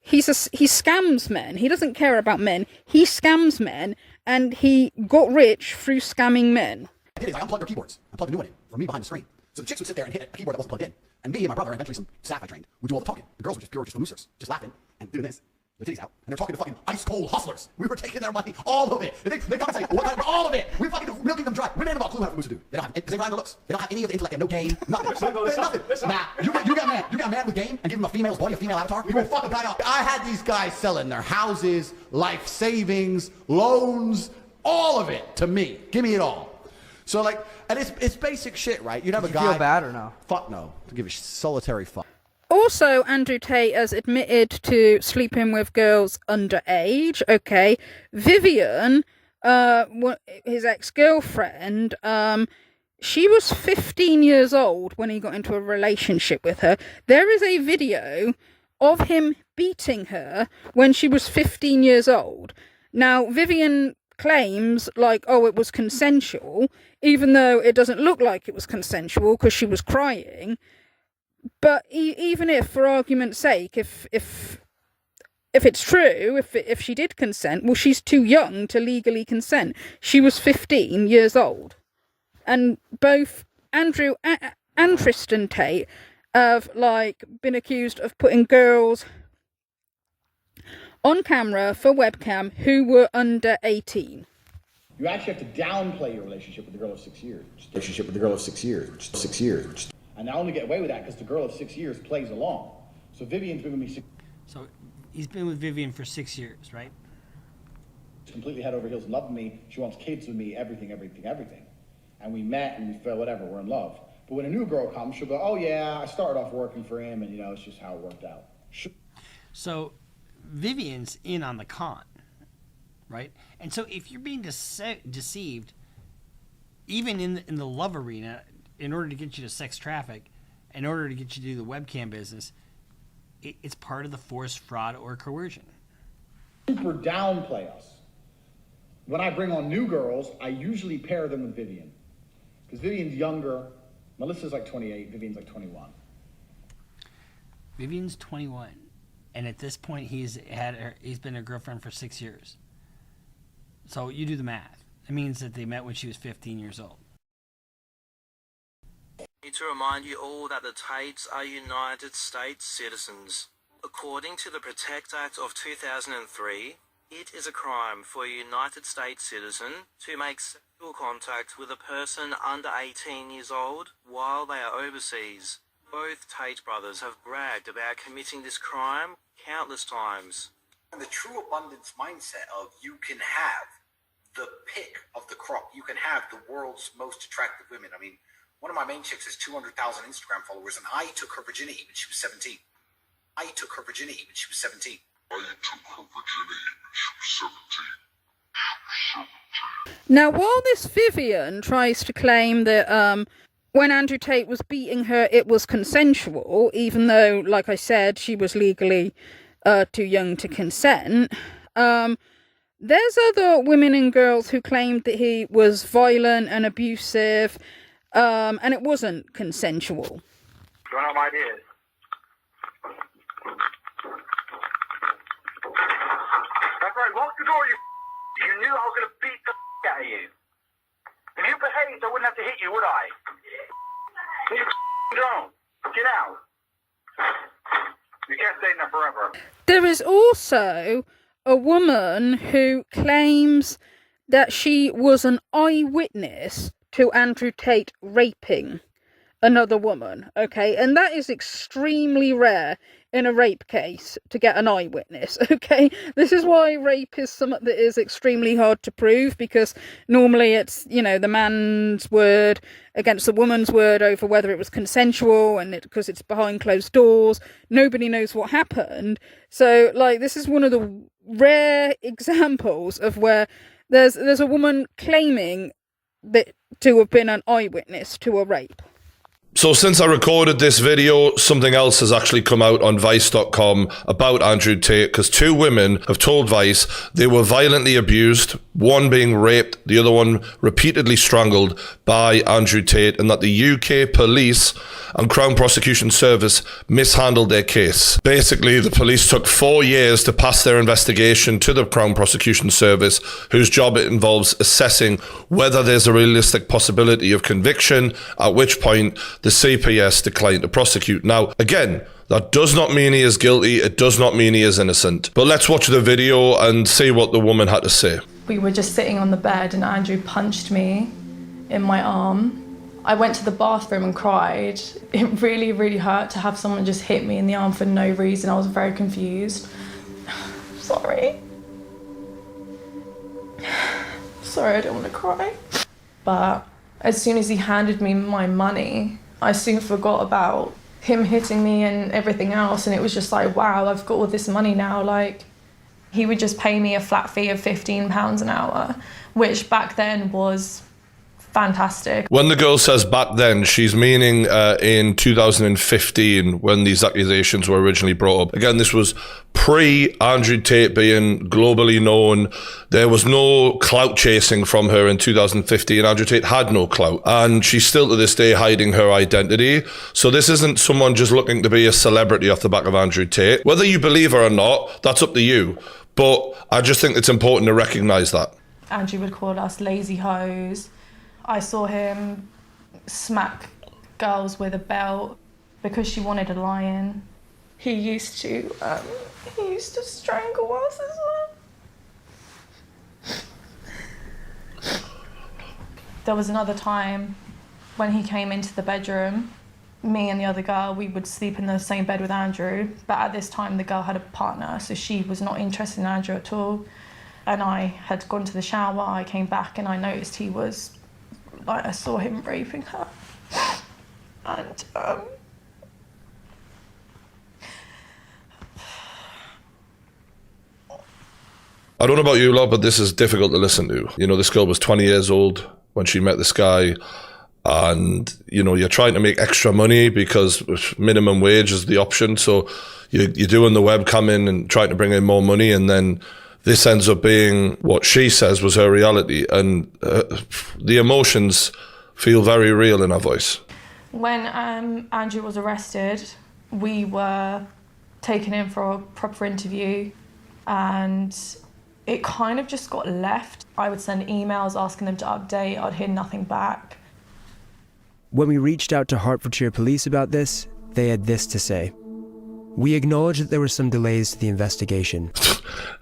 he scams men. He doesn't care about men. He scams men, and he got rich through scamming men. I did is I unplugged their keyboards. I plugged a new one in from me behind the screen. So the chicks would sit there and hit a keyboard that wasn't plugged in. And me and my brother, and eventually some staff I trained, would do all the talking. The girls were just pure losers, just laughing and doing this. The titties out. And they're talking to fucking ice cold hustlers. We were taking their money, all of it. They come and say, all of it. We fucking milking them dry. Women ain't about clue how to do. They don't have, because they grind their looks. They don't have any of the intellect. They have no game. Nothing. Nothing. Nah, you got a man with game and give him a female's body, a female avatar. You will fuck a guy up. I had these guys selling their houses, life savings, loans, all of it to me. Give me it all. So and it's basic shit, right? You'd have a guy. Feel bad or no? Fuck no. To give a solitary fuck. Also, Andrew Tate has admitted to sleeping with girls underage, okay? Vivian, his ex-girlfriend, She was 15 years old when he got into a relationship with her. There is a video of him beating her when she was 15 years old. Now, Vivian claims, like, oh, it was consensual, even though it doesn't look like it was consensual because she was crying. But even if, for argument's sake, if it's true, if she did consent, well, she's too young to legally consent. She was 15 years old. And both Andrew and Tristan Tate have, like, been accused of putting girls on camera for webcam who were under 18. You actually have to downplay your relationship with the girl of 6 years. Relationship with the girl of 6 years, which is 6 years. And I only get away with that because the girl of 6 years plays along. So Vivian's been with me 6. So he's been with Vivian for 6 years, right? Completely head over heels in love with me. She wants kids with me, everything. And we met and we felt whatever, we're in love. But when a new girl comes, she'll go, oh yeah, I started off working for him and you know, it's just how it worked out. So Vivian's in on the con, right? And so if you're being deceived, even in the love arena, in order to get you to sex traffic, in order to get you to do the webcam business, it's part of the force, fraud, or coercion. Super downplay us. When I bring on new girls, I usually pair them with Vivian. Because Vivian's younger. Melissa's like 28, Vivian's like 21. Vivian's 21. And at this point, he's been a girlfriend for 6 years. So you do the math. It means that they met when she was 15 years old. I need to remind you all that the Tates are United States citizens. According to the Protect Act of 2003, it is a crime for a United States citizen to make sexual contact with a person under 18 years old while they are overseas. Both Tate brothers have bragged about committing this crime countless times. And the true abundance mindset of you can have the pick of the crop. You can have the world's most attractive women. I mean, one of my main chicks has 200,000 Instagram followers, and I took her virginity when she was 17. I took her virginity when she was 17. Now, while this Vivian tries to claim that when Andrew Tate was beating her, it was consensual, even though, like I said, she was legally too young to consent, there's other women and girls who claimed that he was violent and abusive, and it wasn't consensual. You want to know my ideas? That's right, lock the door, you knew I was going to beat the out of you. If you behaved, I wouldn't have to hit you, would I? You don't. Get out. You can't stay in there forever. There is also a woman who claims that she was an eyewitness to Andrew Tate raping another woman, okay? And that is extremely rare in a rape case to get an eyewitness, okay? This is why rape is something that is extremely hard to prove, because normally it's, you know, the man's word against the woman's word over whether it was consensual, and because it's behind closed doors, nobody knows what happened. So, like, this is one of the rare examples of where there's a woman claiming that to have been an eyewitness to a rape. So since I recorded this video, something else has actually come out on Vice.com about Andrew Tate, because two women have told Vice they were violently abused, one being raped, the other one repeatedly strangled by Andrew Tate, and that the UK police and Crown Prosecution Service mishandled their case. Basically, the police took 4 years to pass their investigation to the Crown Prosecution Service, whose job it involves assessing whether there's a realistic possibility of conviction, at which point the CPS declined to prosecute. Now, again, that does not mean he is guilty. It does not mean he is innocent. But let's watch the video and see what the woman had to say. We were just sitting on the bed and Andrew punched me in my arm. I went to the bathroom and cried. It really, really hurt to have someone just hit me in the arm for no reason. I was very confused. Sorry. Sorry, I don't want to cry. But as soon as he handed me my money, I soon forgot about him hitting me and everything else, and it was just like, wow, I've got all this money now. Like, he would just pay me a flat fee of £15 an hour, which back then was fantastic. When the girl says back then, she's meaning in 2015 when these accusations were originally brought up. Again, this was pre-Andrew Tate being globally known. There was no clout chasing from her in 2015. Andrew Tate had no clout. And she's still to this day hiding her identity. So this isn't someone just looking to be a celebrity off the back of Andrew Tate. Whether you believe her or not, that's up to you. But I just think it's important to recognise that. Andrew would call us lazy hoes. I saw him smack girls with a belt because she wanted a lion. He used to strangle us as well. There was another time when he came into the bedroom. Me and the other girl, we would sleep in the same bed with Andrew, but at this time the girl had a partner, so she was not interested in Andrew at all. And I had gone to the shower, I came back and I noticed he was, I saw him raping her. And I don't know about you lot, but this is difficult to listen to. You know, this girl was 20 years old when she met this guy, and, you know, you're trying to make extra money because minimum wage is the option. So you're doing the webcamming and trying to bring in more money, and then this ends up being what she says was her reality. And the emotions feel very real in her voice. when Andrew was arrested, we were taken in for a proper interview, and it kind of just got left. I would send emails asking them to update. I'd hear nothing back. When we reached out to Hertfordshire Police about this, they had this to say. We acknowledge that there were some delays to the investigation.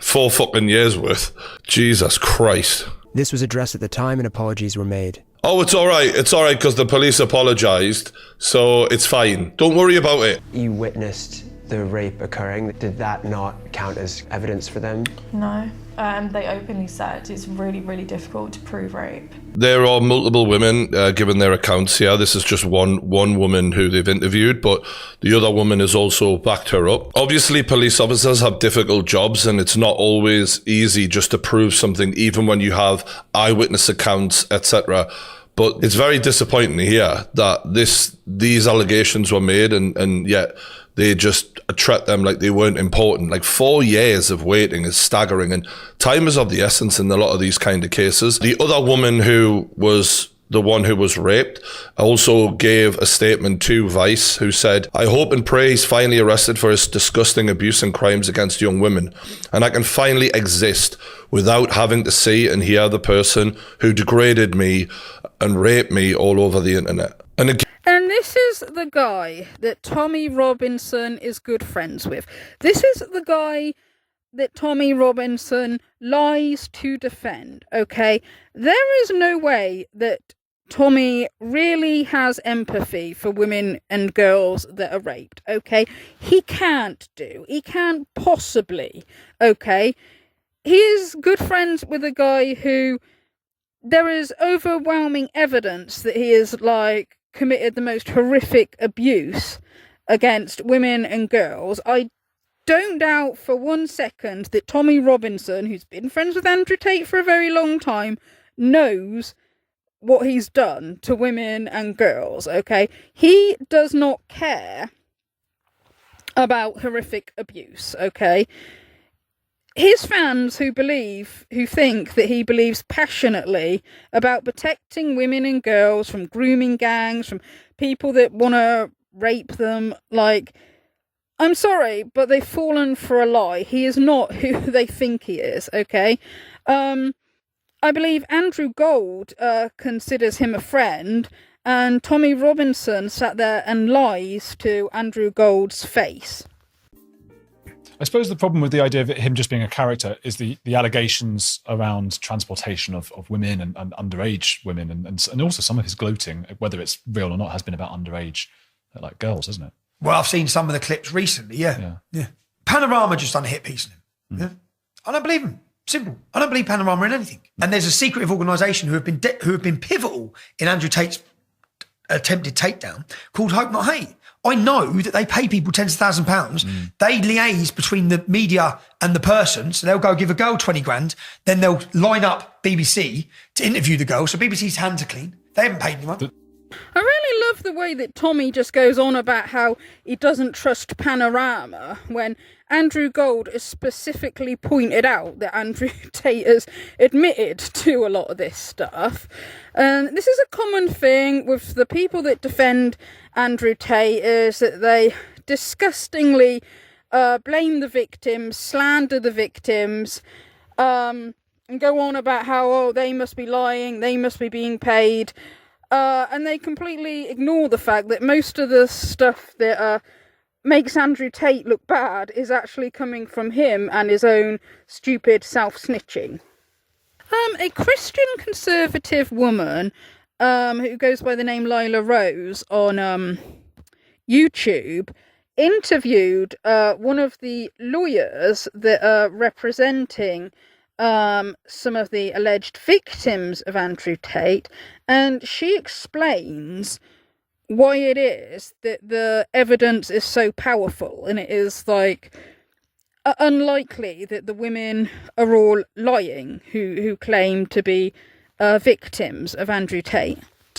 4 fucking years worth. Jesus Christ. This was addressed at the time and apologies were made. Oh, it's all right. It's all right because the police apologised, so it's fine. Don't worry about it. You witnessed the rape occurring. Did that not count as evidence for them? No. They openly said it's really, really difficult to prove rape. There are multiple women giving their accounts here. This is just one woman who they've interviewed, but the other woman has also backed her up. Obviously, police officers have difficult jobs, and it's not always easy just to prove something, even when you have eyewitness accounts, etc. But it's very disappointing to hear that these allegations were made, and yet they just treat them like they weren't important. Like 4 years of waiting is staggering, and time is of the essence in a lot of these kind of cases. The other woman who was the one who was raped also gave a statement to Vice, who said, "I hope and pray he's finally arrested for his disgusting abuse and crimes against young women, and I can finally exist without having to see and hear the person who degraded me and raped me all over the internet." And this is the guy that Tommy Robinson is good friends with. This is the guy that Tommy Robinson lies to defend, okay? There is no way that Tommy really has empathy for women and girls that are raped, okay? He can't possibly, okay? He is good friends with a guy who there is overwhelming evidence that he is committed the most horrific abuse against women and girls. I don't doubt for 1 second that Tommy Robinson, who's been friends with Andrew Tate for a very long time, knows what he's done to women and girls, okay? He does not care about horrific abuse, okay? His fans who think that he believes passionately about protecting women and girls from grooming gangs, from people that want to rape them, I'm sorry, but they've fallen for a lie. He is not who they think he is, okay? I believe Andrew Gold considers him a friend, and Tommy Robinson sat there and lies to Andrew Gold's face. I suppose the problem with the idea of him just being a character is the allegations around transportation of women and underage women, and also some of his gloating, whether it's real or not, has been about underage girls, hasn't it? Well, I've seen some of the clips recently, yeah. Panorama just done a hit piece on him. Yeah. I don't believe him. Simple. I don't believe Panorama in anything. And there's a secretive organisation who have been pivotal in Andrew Tate's attempted takedown called Hope Not Hate. I know that they pay people tens of thousands of pounds. They liaise between the media and the person. So they'll go give a girl 20 grand. Then they'll line up BBC to interview the girl. So BBC's hands are clean. They haven't paid anyone. I really love the way that Tommy just goes on about how he doesn't trust Panorama when Andrew Gold has specifically pointed out that Andrew Tate has admitted to a lot of this stuff. And this is a common thing with the people that defend Andrew Tate, is that they disgustingly blame the victims, slander the victims, and go on about how, they must be lying, they must be being paid. And they completely ignore the fact that most of the stuff that makes Andrew Tate look bad is actually coming from him and his own stupid self-snitching. A Christian conservative woman who goes by the name Lila Rose on YouTube interviewed one of the lawyers that are representing some of the alleged victims of Andrew Tate, and she explains why it is that the evidence is so powerful, and it is unlikely that the women are all lying who claim to be victims of Andrew Tate.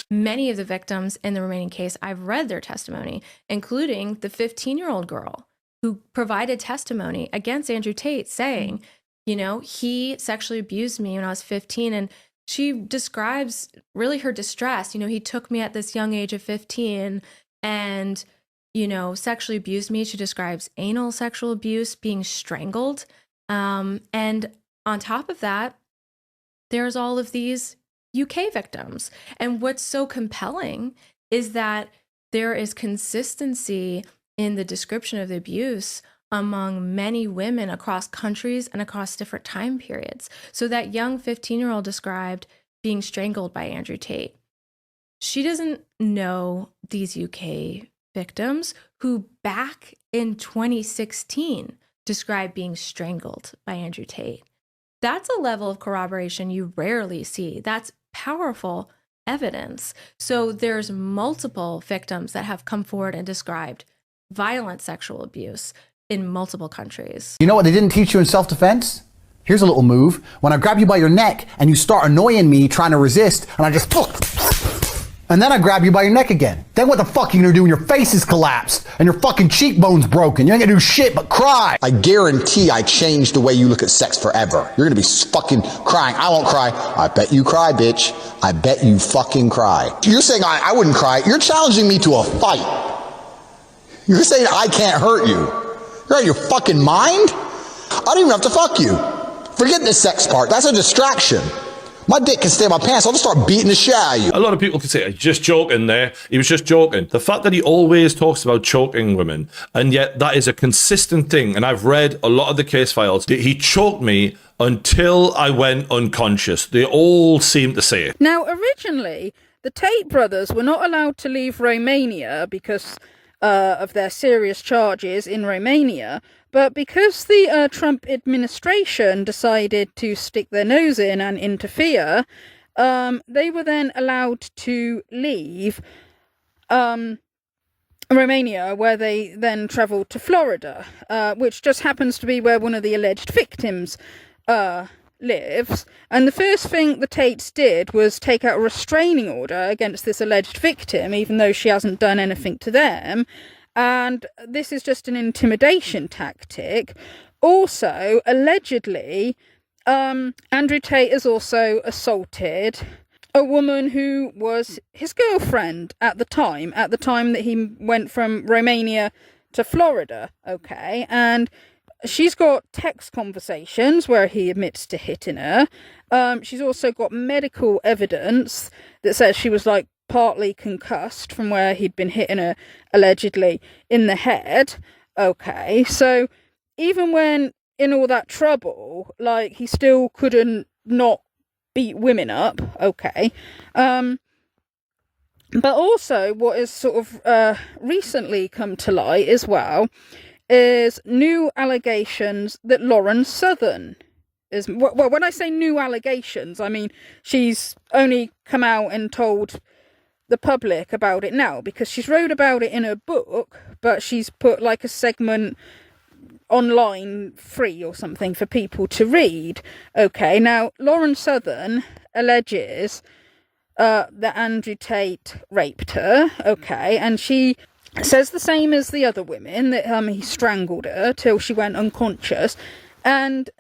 Many of the victims in the remaining case, I've read their testimony, including the 15-year-old girl who provided testimony against Andrew Tate saying, he sexually abused me when I was 15, and she describes really her distress. He took me at this young age of 15 and, sexually abused me. She describes anal sexual abuse, being strangled. And on top of that, there's all of these UK victims. And what's so compelling is that there is consistency in the description of the abuse among many women across countries and across different time periods. So that young 15-year-old described being strangled by Andrew Tate. She doesn't know these UK victims who back in 2016 described being strangled by Andrew Tate. That's a level of corroboration you rarely see. That's powerful evidence. So there's multiple victims that have come forward and described violent sexual abuse in multiple countries. You know what they didn't teach you in self-defense? Here's a little move. When I grab you by your neck and you start annoying me trying to resist, and I just and then I grab you by your neck again. Then what the fuck are you gonna do when your face is collapsed and your fucking cheekbone's broken? You ain't gonna do shit but cry. I guarantee I changed the way you look at sex forever. You're gonna be fucking crying. I won't cry. I bet you cry, bitch. I bet you fucking cry. You're saying I wouldn't cry. You're challenging me to a fight. You're saying I can't hurt you. You're out of your fucking mind? I don't even have to fuck you. Forget the sex part. That's a distraction. My dick can stay in my pants. I'll just start beating the shit out of you. A lot of people could say, he's just joking there. He was just joking. The fact that he always talks about choking women, and yet that is a consistent thing, and I've read a lot of the case files, he choked me until I went unconscious. They all seem to say it. Now, originally, the Tate brothers were not allowed to leave Romania because of their serious charges in Romania, but because the Trump administration decided to stick their nose in and interfere, they were then allowed to leave Romania, where they then travelled to Florida, which just happens to be where one of the alleged victims lives. And the first thing the Tates did was take out a restraining order against this alleged victim, even though she hasn't done anything to them. And this is just an intimidation tactic. Also, allegedly, Andrew Tate has also assaulted a woman who was his girlfriend at the time that he went from Romania to Florida, okay? And she's got text conversations where he admits to hitting her. She's also got medical evidence that says she was partly concussed from where he'd been hitting her allegedly in the head. Okay, so even when in all that trouble, he still couldn't not beat women up. Okay. But also what has sort of recently come to light as well is new allegations that Lauren Southern is, well, when I say new allegations, I mean she's only come out and told the public about it now, because she's wrote about it in her book, but she's put a segment online free or something for people to read. Okay, now Lauren Southern alleges that Andrew Tate raped her, okay, and she says the same as the other women, that he strangled her till she went unconscious. And,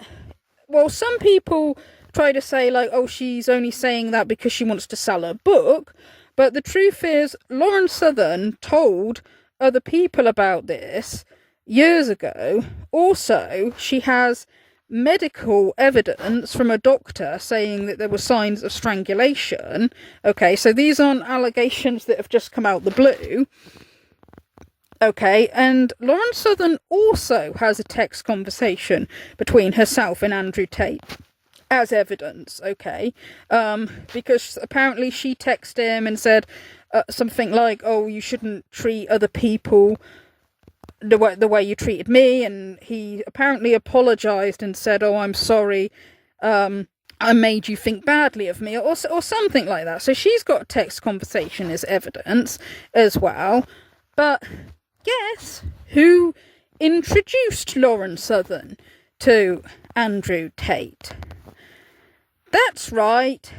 well, some people try to say, like, oh, she's only saying that because she wants to sell her book, but the truth is, Lauren Southern told other people about this years ago. Also, she has medical evidence from a doctor saying that there were signs of strangulation. Okay, so these aren't allegations that have just come out the blue. Okay, and Lauren Southern also has a text conversation between herself and Andrew Tate as evidence, okay? Because apparently she texted him and said something like, oh, you shouldn't treat other people the way you treated me, and he apparently apologized and said, oh, I'm sorry, I made you think badly of me, or something like that. So she's got a text conversation as evidence as well. But guess who introduced Lauren Southern to Andrew Tate? That's right,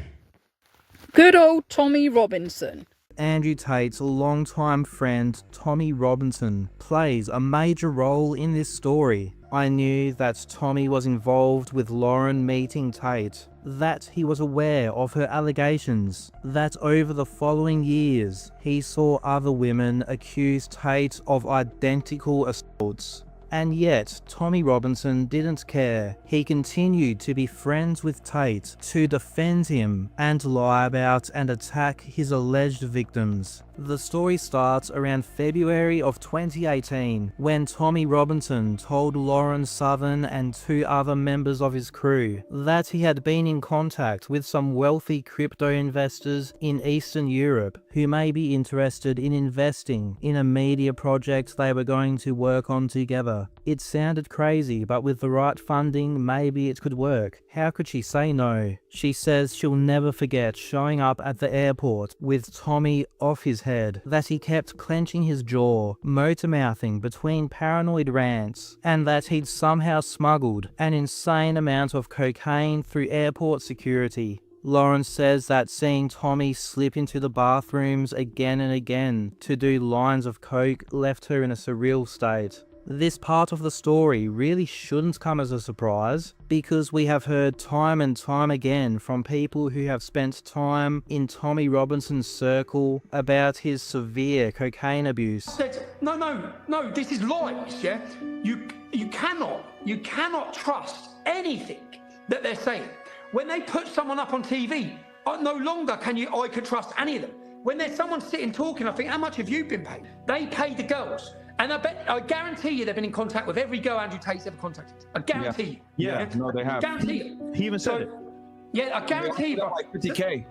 good old Tommy Robinson. Andrew Tate's longtime friend Tommy Robinson plays a major role in this story. I knew that Tommy was involved with Lauren meeting Tate, that he was aware of her allegations, that over the following years he saw other women accuse Tate of identical assaults. And yet, Tommy Robinson didn't care. He continued to be friends with Tate, to defend him, and lie about and attack his alleged victims. The story starts around February of 2018, when Tommy Robinson told Lauren Southern and 2 other members of his crew that he had been in contact with some wealthy crypto investors in Eastern Europe who may be interested in investing in a media project they were going to work on together. It sounded crazy, but with the right funding, maybe it could work. How could she say no? She says she'll never forget showing up at the airport with Tommy off his head, that he kept clenching his jaw, motor-mouthing between paranoid rants, and that he'd somehow smuggled an insane amount of cocaine through airport security. Lauren says that seeing Tommy slip into the bathrooms again and again to do lines of coke left her in a surreal state. This part of the story really shouldn't come as a surprise, because we have heard time and time again from people who have spent time in Tommy Robinson's circle about his severe cocaine abuse. No, this is lies, yeah? You cannot trust anything that they're saying. When they put someone up on TV, no longer I could trust any of them. When there's someone sitting talking, I think, how much have you been paid? They pay the girls. And I guarantee you they've been in contact with every girl Andrew Tate's ever contacted. I guarantee you. Yeah, no, they have. Guarantee you. He even said it. Yeah, I guarantee you. Like 50K.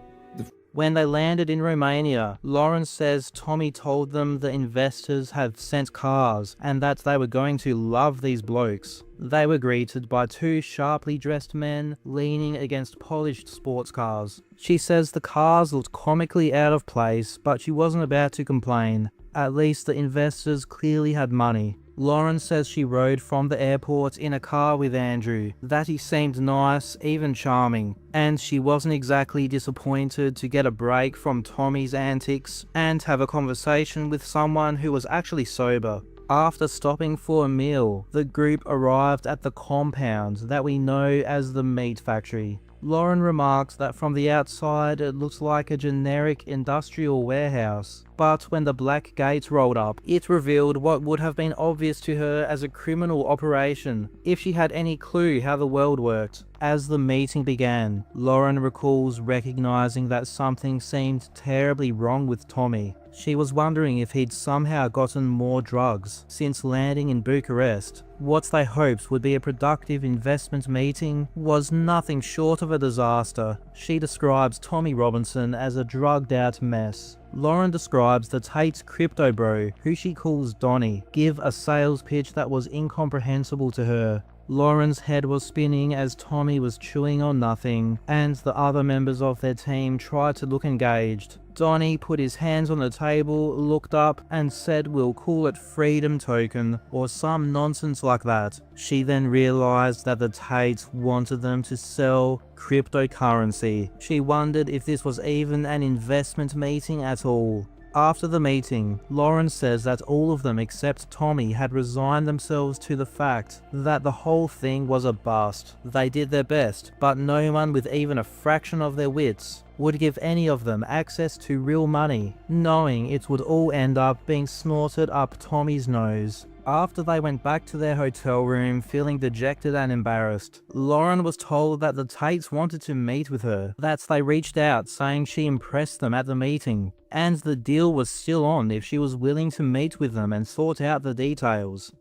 When they landed in Romania, Lauren says Tommy told them the investors have sent cars and that they were going to love these blokes. They were greeted by 2 sharply dressed men leaning against polished sports cars. She says the cars looked comically out of place, but she wasn't about to complain. At least the investors clearly had money. Lauren says she rode from the airport in a car with Andrew, that he seemed nice, even charming, and she wasn't exactly disappointed to get a break from Tommy's antics and have a conversation with someone who was actually sober. After stopping for a meal, the group arrived at the compound that we know as the meat factory. Lauren remarks that from the outside it looks like a generic industrial warehouse, but when the black gates rolled up, it revealed what would have been obvious to her as a criminal operation if she had any clue how the world worked. As the meeting began, Lauren recalls recognizing that something seemed terribly wrong with Tommy. She was wondering if he'd somehow gotten more drugs since landing in Bucharest. What they hoped would be a productive investment meeting was nothing short of a disaster. She describes Tommy Robinson as a drugged-out mess. Lauren describes the Tate's crypto bro, who she calls Donnie, give a sales pitch that was incomprehensible to her. Lauren's head was spinning as Tommy was chewing on nothing, and the other members of their team tried to look engaged. Donnie put his hands on the table, looked up, and said we'll call it freedom token, or some nonsense like that. She then realised that the Tates wanted them to sell cryptocurrency. She wondered if this was even an investment meeting at all. After the meeting, Lauren says that all of them except Tommy had resigned themselves to the fact that the whole thing was a bust. They did their best, but no one with even a fraction of their wits would give any of them access to real money, knowing it would all end up being snorted up Tommy's nose. After they went back to their hotel room feeling dejected and embarrassed, Lauren was told that the Tates wanted to meet with her, that they reached out saying she impressed them at the meeting, and the deal was still on if she was willing to meet with them and sort out the details.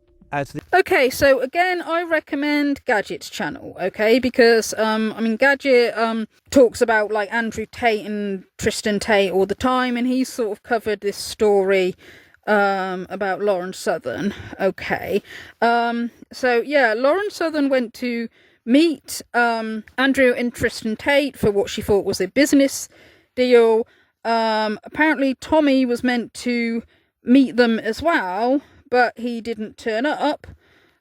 Okay, so again, I recommend Gadget's channel, okay, because, Gadget, talks about, like, Andrew Tate and Tristan Tate all the time, and he's sort of covered this story, about Lauren Southern, okay. So, yeah, Lauren Southern went to meet, Andrew and Tristan Tate for what she thought was a business deal. Apparently Tommy was meant to meet them as well, but he didn't turn up.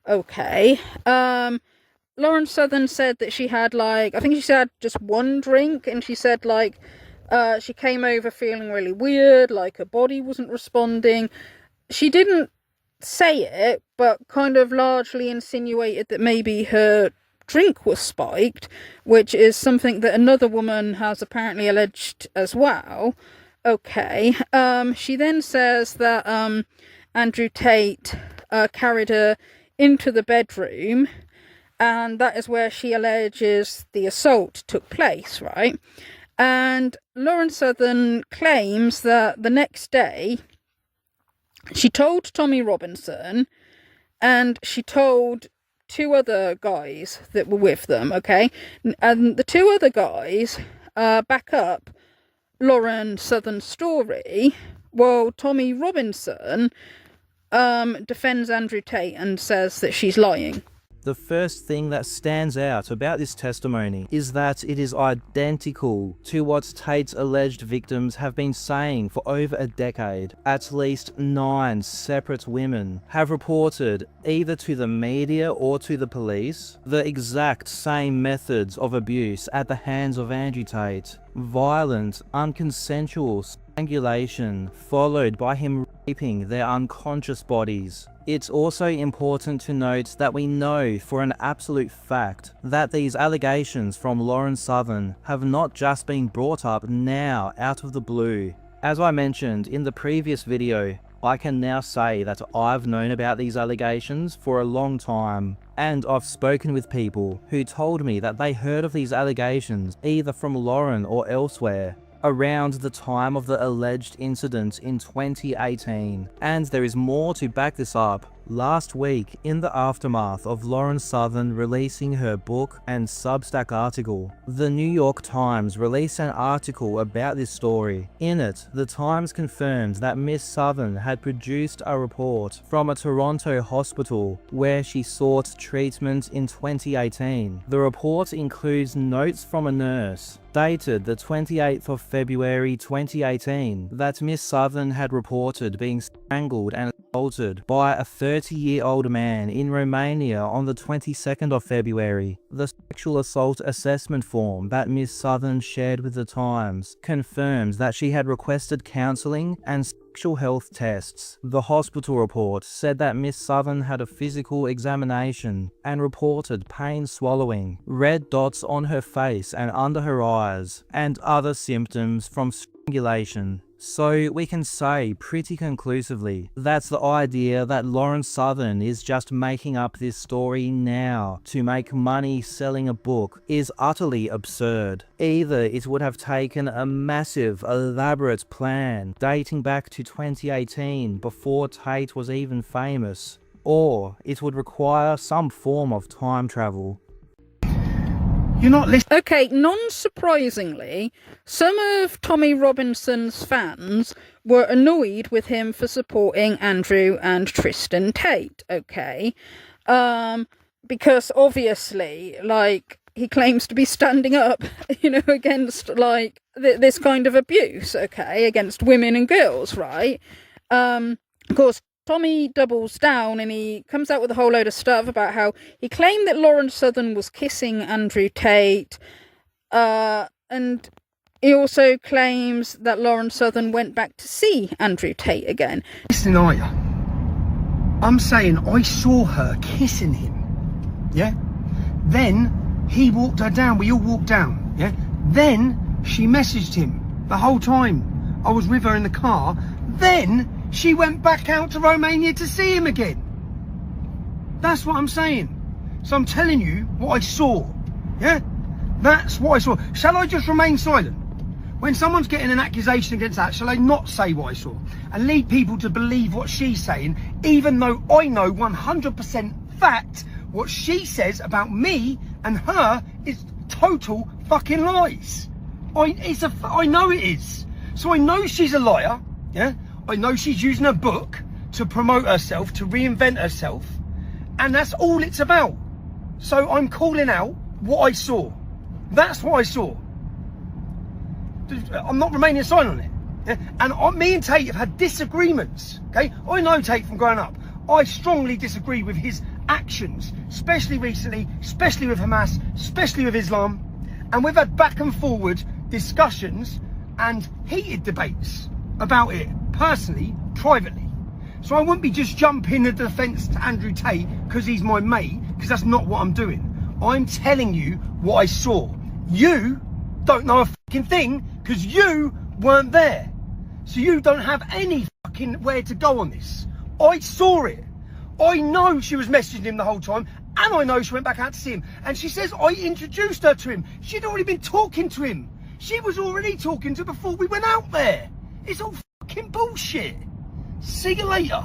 Okay. Lauren Southern said that she had, like, I think she said just one drink, and she said, like, she came over feeling really weird, like her body wasn't responding. She didn't say it, but kind of largely insinuated that maybe her drink was spiked, which is something that another woman has apparently alleged as well. Okay. She then says that, Andrew Tate carried her into the bedroom, and that is where she alleges the assault took place, right? And Lauren Southern claims that the next day she told Tommy Robinson, and she told two other guys that were with them, okay? And the two other guys back up Lauren Southern's story, while Tommy Robinson defends Andrew Tate and says that she's lying. The first thing that stands out about this testimony is that it is identical to what Tate's alleged victims have been saying for over a decade. At least 9 separate women have reported, either to the media or to the police, the exact same methods of abuse at the hands of Andrew Tate. Violent, unconsensual strangulation, followed by him raping their unconscious bodies. It's also important to note that we know for an absolute fact that these allegations from Lauren Southern have not just been brought up now out of the blue. As I mentioned in the previous video, I can now say that I've known about these allegations for a long time, and I've spoken with people who told me that they heard of these allegations either from Lauren or elsewhere around the time of the alleged incident in 2018. And there is more to back this up. Last week, in the aftermath of Lauren Southern releasing her book and Substack article, the New York Times released an article about this story. In it, the Times confirmed that Miss Southern had produced a report from a Toronto hospital where she sought treatment in 2018. The report includes notes from a nurse dated the 28th of February 2018 that Miss Southern had reported being strangled and assaulted by a 30-year-old man in Romania on the 22nd of February. The sexual assault assessment form that Miss Southern shared with the Times confirms that she had requested counselling and sexual health tests. The hospital report said that Miss Southern had a physical examination and reported pain swallowing, red dots on her face and under her eyes, and other symptoms from strangulation. So we can say pretty conclusively that the idea that Lauren Southern is just making up this story now to make money selling a book is utterly absurd. Either it would have taken a massive, elaborate plan dating back to 2018 before Tate was even famous, or it would require some form of time travel. You're not listening. Okay, non-surprisingly, some of Tommy Robinson's fans were annoyed with him for supporting Andrew and Tristan Tate, okay? because obviously, like, he claims to be standing up, against, like, this kind of abuse, okay, against women and girls, right? Of course, Tommy doubles down and he comes out with a whole load of stuff about how he claimed that Lauren Southern was kissing Andrew Tate, and he also claims that Lauren Southern went back to see Andrew Tate again. Listen, are you? I'm saying I saw her kissing him, yeah? Then he walked her down, we all walked down, yeah? Then she messaged him the whole time. I was with her in the car. Then she went back out to Romania to see him again. That's what I'm saying. So I'm telling you what I saw, yeah? That's what I saw. Shall I just remain silent? When someone's getting an accusation against that, shall I not say what I saw? And lead people to believe what she's saying, even though I know 100% fact what she says about me and her is total fucking lies. I know it is. So I know she's a liar, yeah? I know she's using her book to promote herself, to reinvent herself, and that's all it's about. So I'm calling out what I saw. That's what I saw. I'm not remaining silent on it. Yeah? And me and Tate have had disagreements, okay? I know Tate from growing up. I strongly disagree with his actions, especially recently, especially with Hamas, especially with Islam. And we've had back and forward discussions and heated debates about it, personally, privately. So I wouldn't be just jumping the defence to Andrew Tate because he's my mate, because that's not what I'm doing. I'm telling you what I saw. You don't know a fucking thing because you weren't there. So you don't have any fucking where to go on this. I saw it. I know she was messaging him the whole time, and I know she went back out to see him. And she says I introduced her to him. She'd already been talking to him. She was already talking to him before we went out there. It's all fucking bullshit. See you later.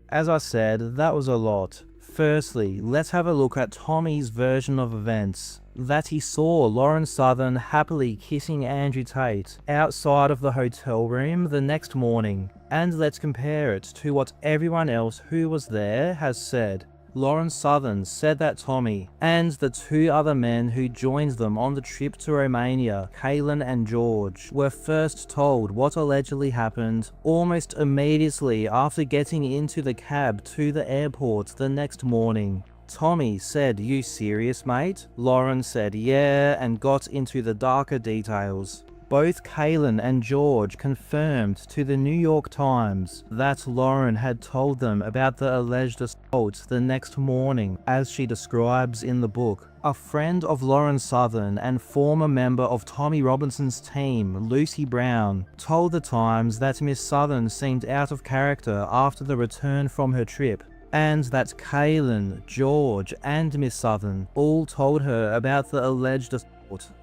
As I said, that was a lot. Firstly, let's have a look at Tommy's version of events. That he saw Lauren Southern happily kissing Andrew Tate outside of the hotel room the next morning. And let's compare it to what everyone else who was there has said. Lauren Southern said that Tommy and the two other men who joined them on the trip to Romania, Kaylin and George, were first told what allegedly happened almost immediately after getting into the cab to the airport the next morning. Tommy said, "You serious, mate?" Lauren said, "Yeah," and got into the darker details. Both Kaylin and George confirmed to the New York Times that Lauren had told them about the alleged assault the next morning, as she describes in the book. A friend of Lauren Southern and former member of Tommy Robinson's team, Lucy Brown, told the Times that Miss Southern seemed out of character after the return from her trip, and that Kaylin, George, and Miss Southern all told her about the alleged assault.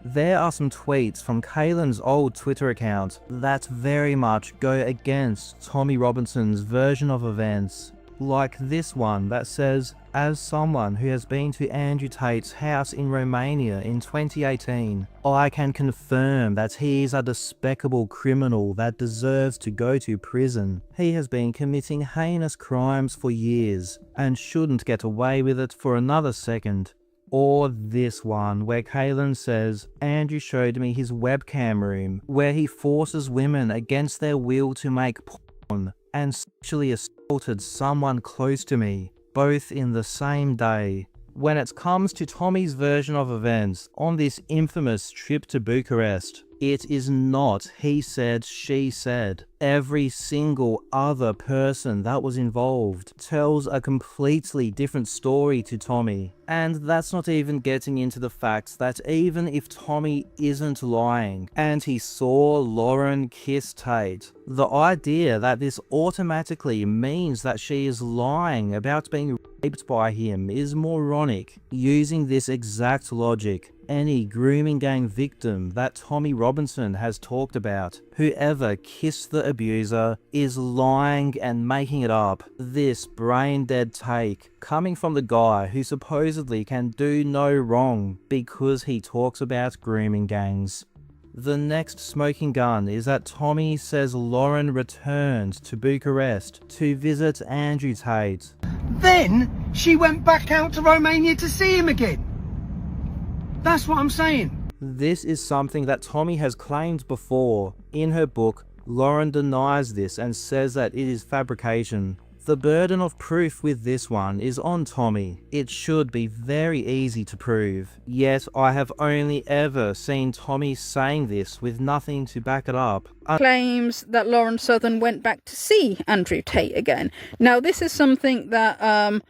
There are some tweets from Kaylin's old Twitter account that very much go against Tommy Robinson's version of events. Like this one that says, "As someone who has been to Andrew Tate's house in Romania in 2018, I can confirm that he is a despicable criminal that deserves to go to prison. He has been committing heinous crimes for years and shouldn't get away with it for another second." Or this one, where Kaylin says, "Andrew showed me his webcam room, where he forces women against their will to make porn, and sexually assaulted someone close to me, both in the same day." When it comes to Tommy's version of events on this infamous trip to Bucharest, it is not he said, she said. Every single other person that was involved tells a completely different story to Tommy. And that's not even getting into the fact that even if Tommy isn't lying and he saw Lauren kiss Tate, the idea that this automatically means that she is lying about being raped by him is moronic. Using this exact logic, any grooming gang victim that Tommy Robinson has talked about, whoever kissed the abuser, is lying and making it up. This brain-dead take coming from the guy who supposedly can do no wrong because he talks about grooming gangs. The next smoking gun is that Tommy says Lauren returned to Bucharest to visit Andrew Tate. Then she went back out to Romania to see him again. That's what I'm saying. This is something that Tommy has claimed before. In her book, Lauren denies this and says that it is fabrication. The burden of proof with this one is on Tommy. It should be very easy to prove. Yet I have only ever seen Tommy saying this with nothing to back it up. Claims that Lauren Southern went back to see Andrew Tate again. Now, this is something that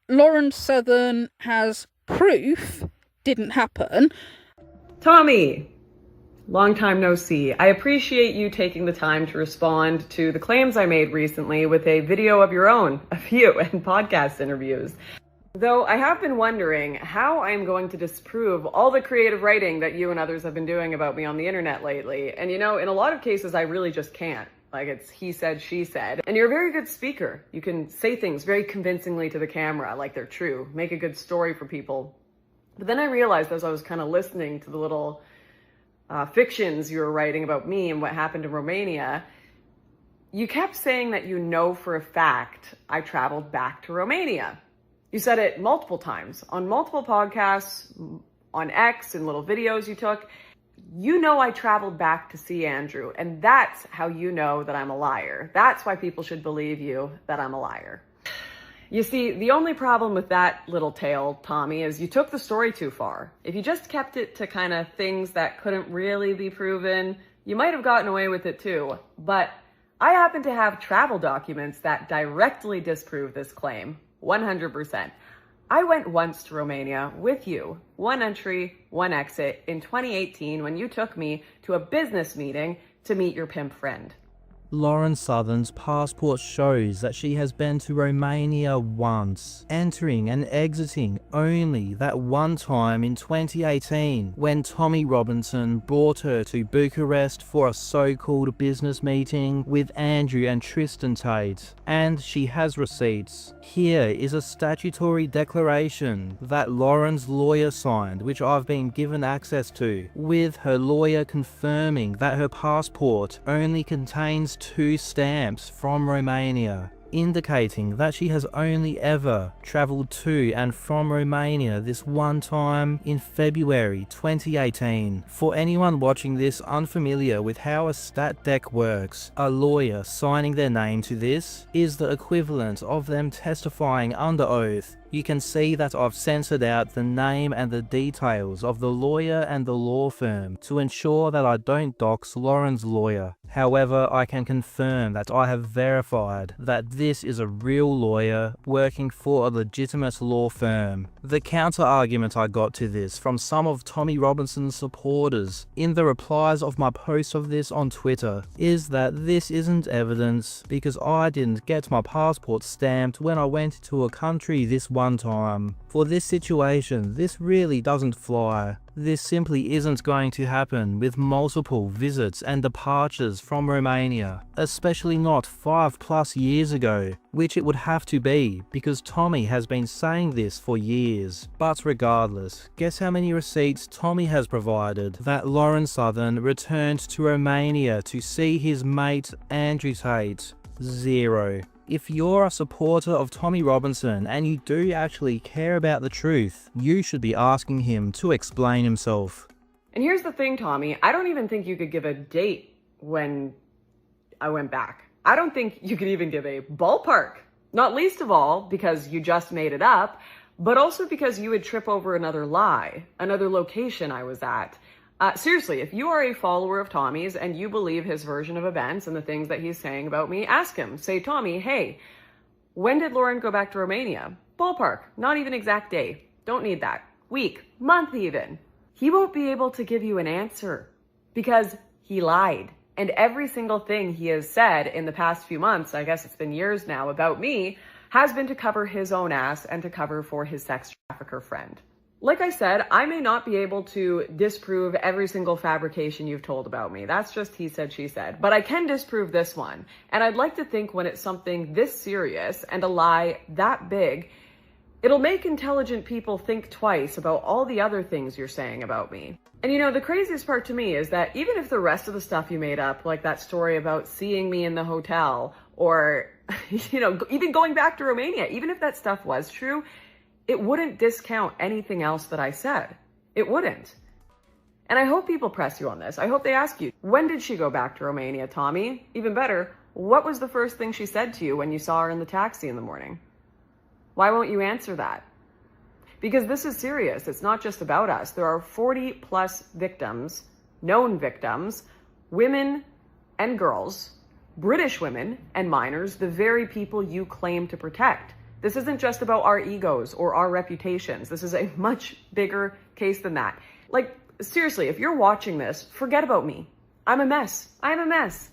Lauren Southern has proof didn't happen. Tommy, long time no see. I appreciate you taking the time to respond to the claims I made recently with a video of your own, of you, and podcast interviews. Though I have been wondering how I'm going to disprove all the creative writing that you and others have been doing about me on the internet lately. And you know, in a lot of cases, I really just can't. Like, it's he said, she said. And you're a very good speaker. You can say things very convincingly to the camera, like they're true, make a good story for people. But then I realized as I was kind of listening to the little fictions you were writing about me and what happened in Romania, you kept saying that you know for a fact I traveled back to Romania. You said it multiple times on multiple podcasts, on X, and little videos you took. You know I traveled back to see Andrew, and that's how you know that I'm a liar. That's why people should believe you that I'm a liar. You see, the only problem with that little tale, Tommy, is you took the story too far. If you just kept it to kind of things that couldn't really be proven, you might have gotten away with it too. But I happen to have travel documents that directly disprove this claim, 100%. I went once to Romania with you, one entry, one exit, in 2018 when you took me to a business meeting to meet your pimp friend. Lauren Southern's passport shows that she has been to Romania once, entering and exiting only that one time in 2018 when Tommy Robinson brought her to Bucharest for a so-called business meeting with Andrew and Tristan Tate, and she has receipts. Here is a statutory declaration that Lauren's lawyer signed, which I've been given access to, with her lawyer confirming that her passport only contains 2 stamps from Romania, indicating that she has only ever travelled to and from Romania this one time in February 2018. For anyone watching this unfamiliar with how a stat dec works, a lawyer signing their name to this is the equivalent of them testifying under oath. You can see that I've censored out the name and the details of the lawyer and the law firm to ensure that I don't dox Lauren's lawyer. However, I can confirm that I have verified that this is a real lawyer working for a legitimate law firm. The counter-argument I got to this from some of Tommy Robinson's supporters in the replies of my post of this on Twitter is that this isn't evidence because I didn't get my passport stamped when I went to a country this one time. For this situation, this really doesn't fly. This simply isn't going to happen with multiple visits and departures from Romania, especially not 5+ years ago, which it would have to be because Tommy has been saying this for years. But regardless, guess how many receipts Tommy has provided that Lauren Southern returned to Romania to see his mate Andrew Tate? 0. If you're a supporter of Tommy Robinson and you do actually care about the truth, you should be asking him to explain himself. And here's the thing, Tommy, I don't even think you could give a date when I went back. I don't think you could even give a ballpark. Not least of all because you just made it up, but also because you would trip over another lie, another location I was at. Seriously, if you are a follower of Tommy's and you believe his version of events and the things that he's saying about me, ask him. Say, Tommy, hey, when did Lauren go back to Romania? Ballpark, not even exact day. Don't need that. Week, month even. He won't be able to give you an answer because he lied. And every single thing he has said in the past few months, I guess it's been years now, about me, has been to cover his own ass and to cover for his sex trafficker friend. Like I said, I may not be able to disprove every single fabrication you've told about me. That's just he said, she said. But I can disprove this one. And I'd like to think when it's something this serious and a lie that big, it'll make intelligent people think twice about all the other things you're saying about me. And you know, the craziest part to me is that even if the rest of the stuff you made up, like that story about seeing me in the hotel, or even going back to Romania, even if that stuff was true, it wouldn't discount anything else that I said. It wouldn't. And I hope people press you on this. I hope they ask you, when did she go back to Romania, Tommy? Even better, what was the first thing she said to you when you saw her in the taxi in the morning? Why won't you answer that? Because this is serious. It's not just about us. There are 40 plus victims, known victims, women and girls, British women and minors, the very people you claim to protect. This isn't just about our egos or our reputations. This is a much bigger case than that. Like, seriously, if you're watching this, forget about me. I'm a mess. I'm a mess.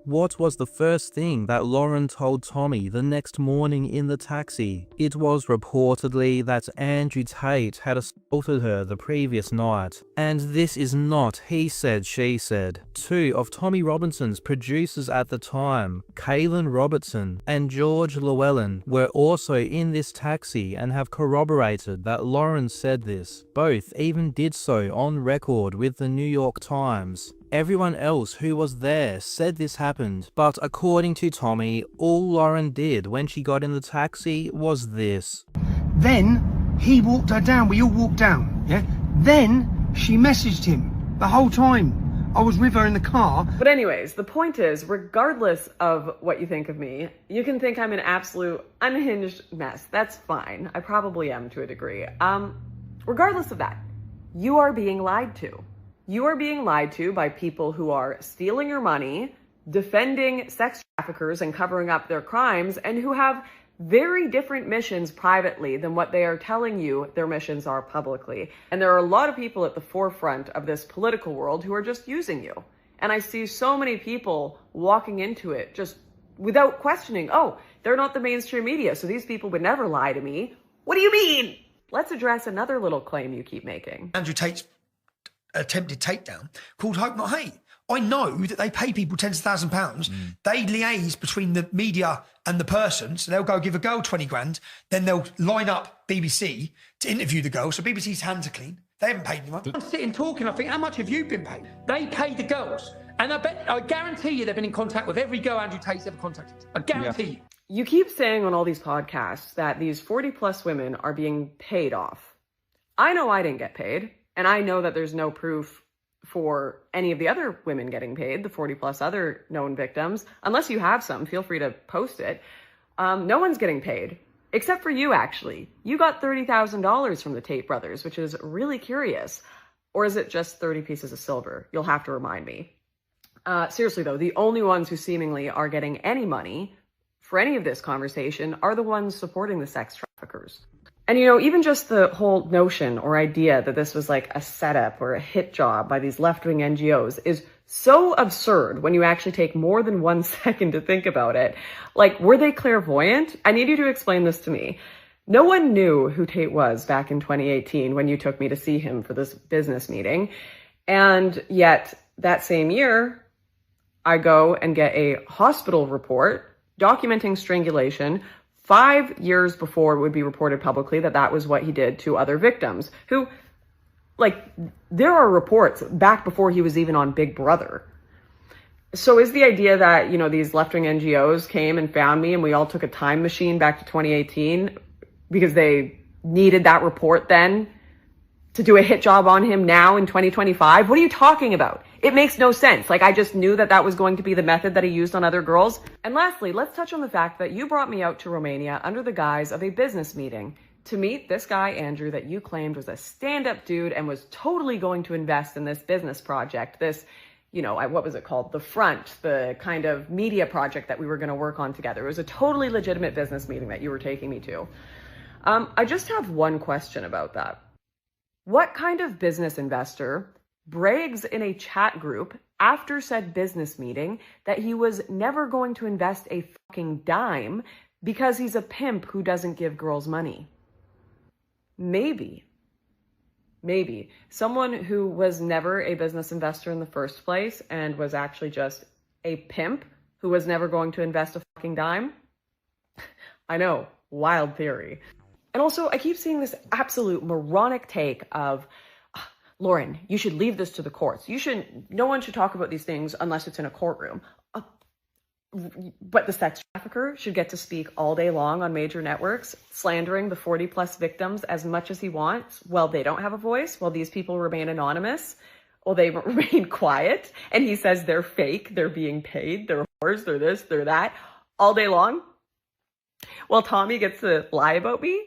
What was the first thing that Lauren told Tommy the next morning in the taxi? It was reportedly that Andrew Tate had assaulted her the previous night. And this is not he said, she said. Two of Tommy Robinson's producers at the time, Kaylin Robertson and George Llewellyn, were also in this taxi and have corroborated that Lauren said this. Both even did so on record with the New York Times. Everyone else who was there said this happened, but according to Tommy, all Lauren did when she got in the taxi was this. Then he walked her down. We all walked down, yeah? Then she messaged him the whole time. I was with her in the car. But anyways, the point is, regardless of what you think of me, you can think I'm an absolute unhinged mess. That's fine. I probably am to a degree. Regardless of that, you are being lied to. You are being lied to by people who are stealing your money, defending sex traffickers and covering up their crimes, and who have very different missions privately than what they are telling you their missions are publicly. And there are a lot of people at the forefront of this political world who are just using you. And I see so many people walking into it just without questioning, oh, they're not the mainstream media, so these people would never lie to me. What do you mean? Let's address another little claim you keep making. Andrew Tate's attempted takedown called Hope Not Hate. I know that they pay people tens of thousands of pounds. They liaise between the media and the person. So they'll go give a girl 20 grand. Then they'll line up BBC to interview the girl. So BBC's hands are clean. They haven't paid anyone. I'm sitting talking. I think, how much have you been paid? They pay the girls. And I guarantee you they've been in contact with every girl Andrew Tate's ever contacted. I guarantee you. You keep saying on all these podcasts that these 40 plus women are being paid off. I know I didn't get paid. And I know that there's no proof for any of the other women getting paid, the 40 plus other known victims. Unless you have some, feel free to post it. No one's getting paid, except for you, actually. You got $30,000 from the Tate brothers, which is really curious. Or is it just 30 pieces of silver? You'll have to remind me. Seriously, though, the only ones who seemingly are getting any money for any of this conversation are the ones supporting the sex traffickers. And, even just the whole notion or idea that this was like a setup or a hit job by these left-wing NGOs is so absurd when you actually take more than 1 second to think about it. Like, were they clairvoyant? I need you to explain this to me. No one knew who Tate was back in 2018 when you took me to see him for this business meeting. And yet, that same year, I go and get a hospital report documenting strangulation 5 years before it would be reported publicly that was what he did to other victims who, there are reports back before he was even on Big Brother. So is the idea that, these left-wing NGOs came and found me and we all took a time machine back to 2018 because they needed that report then to do a hit job on him now in 2025? What are you talking about? It makes no sense. I just knew that was going to be the method that he used on other girls. And lastly, let's touch on the fact that you brought me out to Romania under the guise of a business meeting to meet this guy, Andrew, that you claimed was a stand-up dude and was totally going to invest in this business project, this, what was it called? The Front, the kind of media project that we were going to work on together. It was a totally legitimate business meeting that you were taking me to. I just have one question about that. What kind of business investor brags in a chat group after said business meeting that he was never going to invest a fucking dime because he's a pimp who doesn't give girls money? Maybe someone who was never a business investor in the first place and was actually just a pimp who was never going to invest a fucking dime? I know, wild theory. And also, I keep seeing this absolute moronic take of, Lauren, you should leave this to the courts. No one should talk about these things unless it's in a courtroom. But the sex trafficker should get to speak all day long on major networks, slandering the 40 plus victims as much as he wants. Well, they don't have a voice. Well, these people remain anonymous. Well, they remain quiet. And he says they're fake. They're being paid. They're whores. They're this, they're that all day long. Well, Tommy gets to lie about me,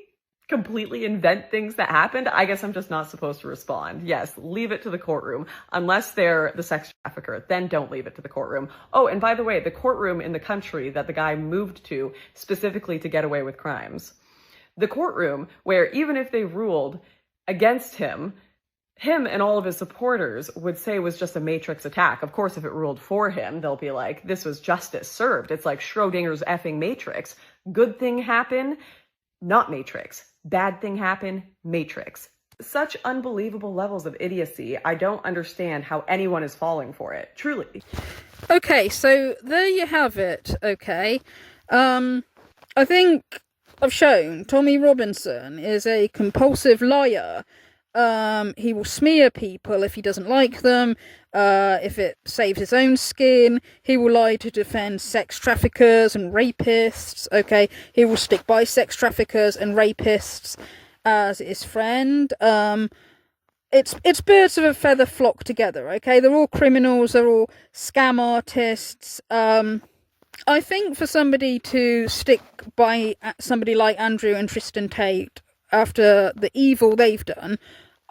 completely invent things that happened. I guess I'm just not supposed to respond. Yes, leave it to the courtroom. Unless they're the sex trafficker, then don't leave it to the courtroom. Oh, and by the way, the courtroom in the country that the guy moved to specifically to get away with crimes. The courtroom where even if they ruled against him and all of his supporters would say was just a Matrix attack. Of course, if it ruled for him, they'll be like, this was justice served. It's like Schrodinger's effing Matrix. Good thing happen, not Matrix. Bad thing happen, Matrix. Such unbelievable levels of idiocy. I don't understand how anyone is falling for it. Truly. Okay, so there you have it. Okay. I think I've shown Tommy Robinson is a compulsive liar. He will smear people if he doesn't like them. If it saves his own skin, he will lie to defend sex traffickers and rapists. Okay, he will stick by sex traffickers and rapists as his friend. It's birds of a feather flock together. Okay, they're all criminals. They're all scam artists. I think for somebody to stick by somebody like Andrew and Tristan Tate after the evil they've done,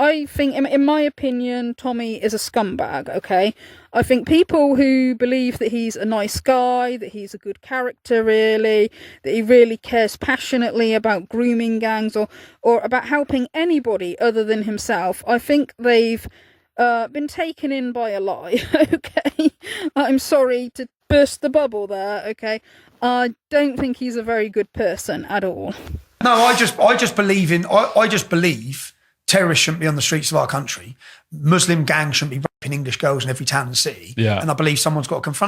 I think, in my opinion, Tommy is a scumbag, okay? I think people who believe that he's a nice guy, that he's a good character, really, that he really cares passionately about grooming gangs or about helping anybody other than himself, I think they've been taken in by a lie, okay? I'm sorry to burst the bubble there, okay? I don't think he's a very good person at all. No, I just believe terrorists shouldn't be on the streets of our country. Muslim gangs shouldn't be raping English girls in every town and city. Yeah. And I believe someone's got to confront